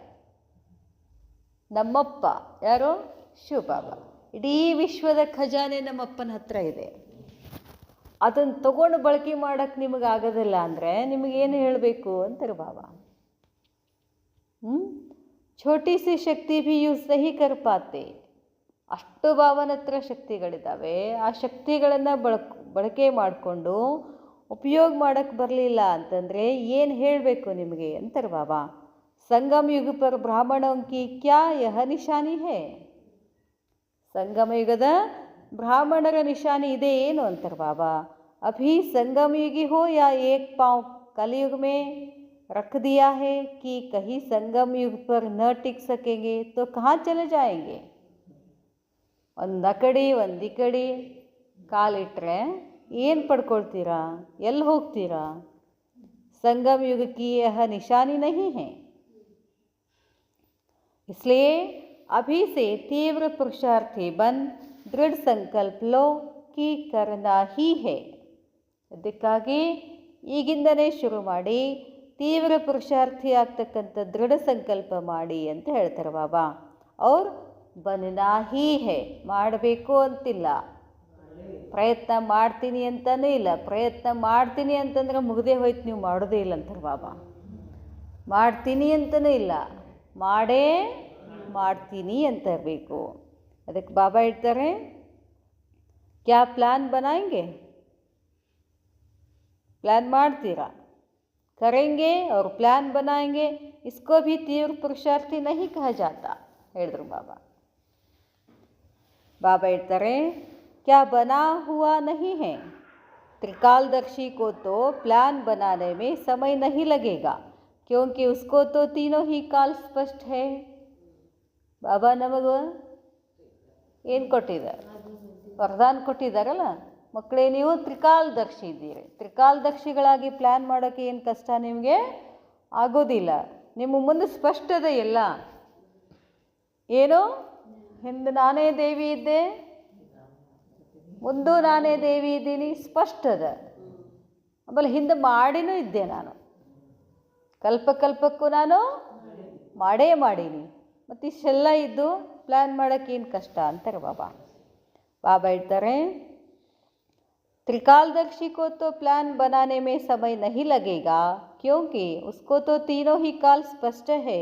ನಮ್ಮಪ್ಪ ಯಾರು? ಶಿವಬಾಬಾ. ಇಡೀ ವಿಶ್ವದ ಖಜಾನೆ ನಮ್ಮಪ್ಪನ ಹತ್ರ ಇದೆ. ಅದನ್ನು ತಗೊಂಡು ಬಳಕೆ ಮಾಡೋಕ್ಕೆ ನಿಮಗೆ ಆಗೋದಿಲ್ಲ ಅಂದರೆ ನಿಮಗೇನು ಹೇಳಬೇಕು ಅಂತಾರೆ ಬಾಬಾ. ಛೋಟಿ ಸಿ ಶಕ್ತಿ ಭಿ ಯೂಸ್ ನಹಿ ಕರ್ ಪಾತೆ. ಅಷ್ಟು ಬಾಬನ ಹತ್ರ ಶಕ್ತಿಗಳಿದ್ದಾವೆ. ಆ ಶಕ್ತಿಗಳನ್ನು ಬಳಕೆ ಮಾಡಿಕೊಂಡು ಉಪಯೋಗ ಮಾಡೋಕ್ಕೆ ಬರಲಿಲ್ಲ ಅಂತಂದರೆ ಏನು ಹೇಳಬೇಕು ನಿಮಗೆ ಅಂತಾರೆ ಬಾಬಾ. संगम युग पर ब्राह्मणों की क्या यह निशानी है? संगम युगದ ಬ್ರಾಹ್ಮಣರ ನಿಶಾನಿ ಇದೆ ಏನು ಅಂತಾರೆ ಬಾಬಾ. अभी संगम युगी हो या एक पाँव कलयुग में रख दिया है कि कहीं संगम युग पर न टिक सकेंगे तो कहाँ चले जाएंगे. ಒಂದು ಕಡೆ ಒಂದು ಈ ಕಡೆ ಕಾಲಿಟ್ರೆ ಏನು ಪಡ್ಕೊಳ್ತೀರಾ? ಎಲ್ಲಿ ಹೋಗ್ತೀರಾ? संगम युग की यह निशानी नहीं है. इसलिए अभी से तीव्र पुरुषार्थी बन दृढ़ संकल्प लो कि करना ही है. ಅದಕ್ಕಾಗಿ ಈಗಿಂದನೇ ಶುರು ಮಾಡಿ ತೀವ್ರ ಪುರುಷಾರ್ಥಿ ಆಗ್ತಕ್ಕಂಥ ದೃಢ ಸಂಕಲ್ಪ ಮಾಡಿ ಅಂತ ಹೇಳ್ತಾರೆ ಬಾಬಾ. ಅವ್ರು ಬನನಾ ಹೀ ಹೇ, ಮಾಡಬೇಕು ಅಂತಿಲ್ಲ, ಪ್ರಯತ್ನ ಮಾಡ್ತೀನಿ ಅಂತಲೂ ಇಲ್ಲ. ಪ್ರಯತ್ನ ಮಾಡ್ತೀನಿ ಅಂತಂದ್ರೆ ಮುಗದೇ ಹೋಯ್ತು, ನೀವು ಮಾಡೋದೇ ಇಲ್ಲ ಅಂತಾರೆ ಬಾಬಾ. ಮಾಡ್ತೀನಿ ಅಂತಲೂ ಇಲ್ಲ, ಮಾಡೇ ಮಾಡ್ತೀನಿ ಅಂತ ಇರಬೇಕು. ಅದಕ್ಕೆ ಬಾಬಾ ಹೇಳ್ತಾರೆ, ಕ್ಯಾ ಪ್ಲ್ಯಾನ್ ಬನಾಯಂಗೆ? ಪ್ಲ್ಯಾನ್ ಮಾಡ್ತೀರಾ? ಕರೆಂಗೆ और प्लान बनाएंगे, इसको भी तीव्र पुरुषार्थी नहीं कहा जाता ಹೇಳಿದ್ರು ಬಾಬಾ. बाबा ಹೇಳ್ತಾರೆ, क्या बना हुआ नहीं है? त्रिकालदर्शी को तो प्लान बनाने में समय नहीं लगेगा क्योंकि उसको तो तीनों ही काल स्पष्ट है. ಬಾಬಾ ನಮಗೆ ಏನು ಕೊಟ್ಟಿದ್ದಾರೆ? ವರದಾನ ಕೊಟ್ಟಿದ್ದಾರಲ್ಲ, ಮಕ್ಕಳೇ ನೀವು ತ್ರಿಕಾಲದರ್ಶಿ ಇದ್ದೀರಿ. ತ್ರಿಕಾಲದರ್ಶಿಗಳಾಗಿ ಪ್ಲ್ಯಾನ್ ಮಾಡೋಕ್ಕೆ ಏನು ಕಷ್ಟ ನಿಮಗೆ ಆಗೋದಿಲ್ಲ. ನಿಮ್ಮ ಮುಂದೆ ಸ್ಪಷ್ಟತೆ ಎಲ್ಲ. ಏನು? ಹಿಂದೆ ನಾನೇ ದೇವಿ ಇದ್ದೆ, ಮುಂದೂ ನಾನೇ ದೇವಿ ಇದ್ದೀನಿ, ಸ್ಪಷ್ಟದ. ಆಮೇಲೆ ಹಿಂದೆ ಮಾಡಿನೂ ಇದ್ದೆ ನಾನು, ಕಲ್ಪಕ್ಕೂ ನಾನು ಮಾಡೇ ಮಾಡೀನಿ. ಮತ್ತು ಇಷ್ಟೆಲ್ಲ ಇದ್ದು ಪ್ಲ್ಯಾನ್ ಮಾಡೋಕ್ಕೆ ಏನು ಕಷ್ಟ ಅಂತಾರೆ ಬಾಬಾ. ಬಾಬಾ ಹೇಳ್ತಾರೆ, त्रिकालदर्शी को तो प्लान बनाने में समय नहीं लगेगा क्योंकि उसको तो तीनों ही काल स्पष्ट है.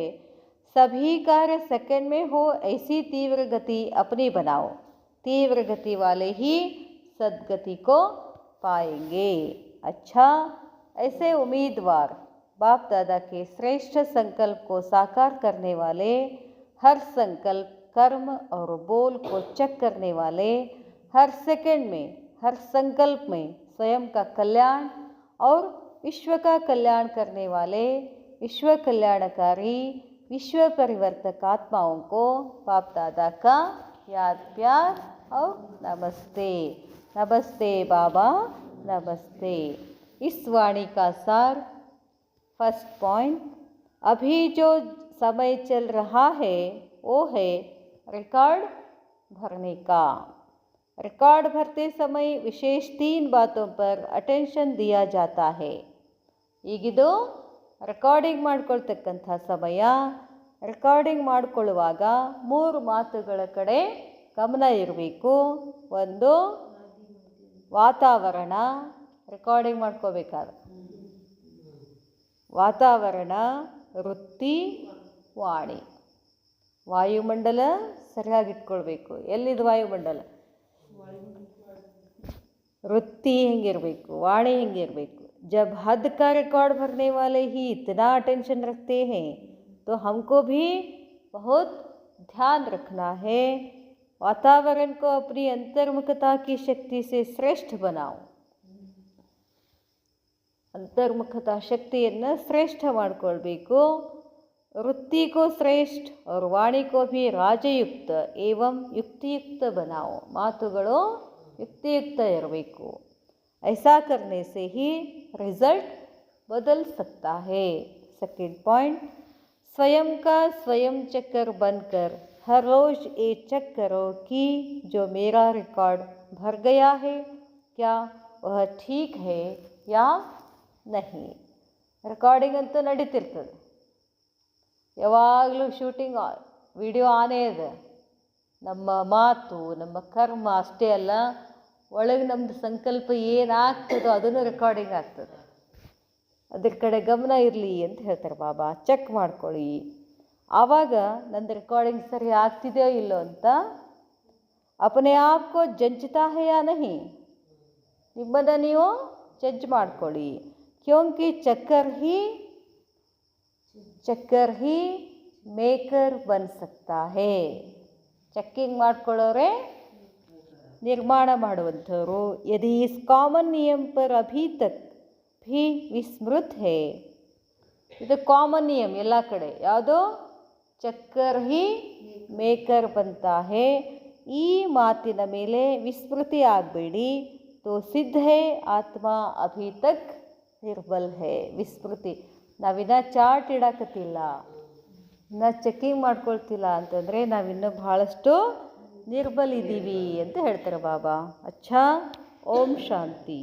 सभी कार्य सेकंड में हो ऐसी तीव्र गति अपनी बनाओ. तीव्र गति वाले ही सद्गति को पाएंगे. अच्छा, ऐसे उम्मीदवार बाप दादा के श्रेष्ठ संकल्प को साकार करने वाले, हर संकल्प कर्म और बोल को चेक करने वाले, हर सेकंड में हर संकल्प में स्वयं का कल्याण और विश्व का कल्याण करने वाले विश्व कल्याणकारी विश्व परिवर्तक आत्माओं को बाप दादा का याद प्यार और नमस्ते. नमस्ते बाबा, नमस्ते. इस वाणी का सार फर्स्ट पॉइंट, अभी जो समय चल रहा है वो है रिकॉर्ड भरने का। रिकॉर्ड भरते समय विशेष 3 बातों पर अटेंशन दिया जाता है। ಈಗಿದು ರೆಕಾರ್ಡಿಂಗ್ ಮಾಡ್ಕೊಳ್ತಕ್ಕಂಥ ಸಮಯ. ರೆಕಾರ್ಡಿಂಗ್ ಮಾಡಿಕೊಳ್ಳುವಾಗ 3 ಮಾತುಗಳ ಕಡೆ ಗಮನ ಇರಬೇಕು. ಒಂದು, ವಾತಾವರಣ, ರೆಕಾರ್ಡಿಂಗ್ ಮಾಡ್ಕೋಬೇಕಾದ್ರೆ ವಾತಾವರಣ, ವೃತ್ತಿ, ವಾಣಿ. ವಾಯುಮಂಡಲ ಸರಿಯಾಗಿಟ್ಕೊಳ್ಬೇಕು. ಎಲ್ಲಿದು ವಾಯುಮಂಡಲ? वृत्ति ಹೆಂಗಿರಬೇಕು, ವಾಣಿ ಹೆಂಗಿರಬೇಕು. जब हद का रिकॉर्ड भरने वाले ही इतना अटेंशन रखते हैं तो हमको भी बहुत ध्यान रखना है। वातावरण को अपनी अंतर्मुखता की शक्ति से श्रेष्ठ बनाओ. अंतर्मुखता शक्तिಯನ್ನು ಶ್ರೇಷ್ಠ ಮಾಡಿಕೊಳ್ಬೇಕು. वृत्ति को श्रेष्ठ और वाणी को भी राजयुक्त एवं युक्तियुक्त बनाओ. ಮಾತುಗಳು युक्तियुक्त इरಬೇಕು. ऐसा करने से ही रिजल्ट बदल सकता है. सेकंड पॉइंट, स्वयं का स्वयं चक्कर बनकर हर रोज़ ये चेक करो कि जो मेरा रिकॉर्ड भर गया है क्या वह ठीक है या नहीं. ರೆಕಾರ್ಡಿಂಗ್ ಅಂತೂ ನಡೀತಿರ್ತದೆ. ಯಾವಾಗಲೂ ಶೂಟಿಂಗ್ ವಿಡಿಯೋ ಆನೇ ಇದೆ. ನಮ್ಮ ಮಾತು, ನಮ್ಮ ಕರ್ಮ ಅಷ್ಟೇ ಅಲ್ಲ, ಒಳಗೆ ನಮ್ಮದು ಸಂಕಲ್ಪ ಏನಾಗ್ತದೋ ಅದನ್ನು ರೆಕಾರ್ಡಿಂಗ್ ಆಗ್ತದೆ. ಅದ್ರ ಕಡೆ ಗಮನ ಇರಲಿ ಅಂತ ಹೇಳ್ತಾರೆ ಬಾಬಾ. ಚೆಕ್ ಮಾಡ್ಕೊಳ್ಳಿ. ಆವಾಗ ನಂದು ರೆಕಾರ್ಡಿಂಗ್ ಸರಿ ಆಗ್ತಿದೆಯೋ ಇಲ್ಲೋ ಅಂತ ಅಪನೆ ಆಪ್ಕೋ ಜಂಚ್ತಾ ಹೇ ಯಾ ನಹಿ, ನಿಮ್ಮನ್ನು ನೀವು ಜಡ್ಜ್ ಮಾಡ್ಕೊಳ್ಳಿ. ಕ್ಯೋಂಕಿ ಚಕ್ಕರ್ ಹಿ ಮೇಕರ್ ಬನ್ ಸಕ್ತಾ ಹೇ. ಚೆಕ್ಕಿಂಗ್ ಮಾಡ್ಕೊಳ್ಳೋರೆ ನಿರ್ಮಾಣ ಮಾಡುವಂಥವರು. ಯದಿ ಇಸ್ ಕಾಮನ್ ನಿಯಮ ಪರ್ ಅಭಿ ತಕ್ ಭಿ ವಿಸ್ಮೃತ್ ಹೇ. ಇದು ಕಾಮನ್ ನಿಯಮ ಎಲ್ಲ ಕಡೆ. ಯಾವುದೋ ಚಕ್ಕರ್ ಹಿ ಮೇಕರ್ ಬಂತಾ ಹೇ. ಈ ಮಾತಿನ ಮೇಲೆ ವಿಸ್ಮೃತಿ ಆಗಬೇಡಿ. ತೋ ಸಿದ್ಧ ಹೇ ಆತ್ಮ ಅಭಿ ತಕ್ ನಿರ್ಬಲ್ ಹೇ. ವಿಸ್ಮೃತಿ, ನಾವಿನ್ನ ಚಾರ್ಟ್ ಇಡಾಕತ್ತಿಲ್ಲ, ಇನ್ನು ಚೆಕ್ಕಿಂಗ್ ಮಾಡ್ಕೊಳ್ತಿಲ್ಲ ಅಂತಂದರೆ ನಾವಿನ್ನೂ ಬಹಳಷ್ಟು ನಿರ್ಬಲ್ ಇದ್ದೀವಿ ಅಂತ ಹೇಳ್ತಾರೆ ಬಾಬಾ. ಅಚ್ಚಾ, ಓಂ ಶಾಂತಿ.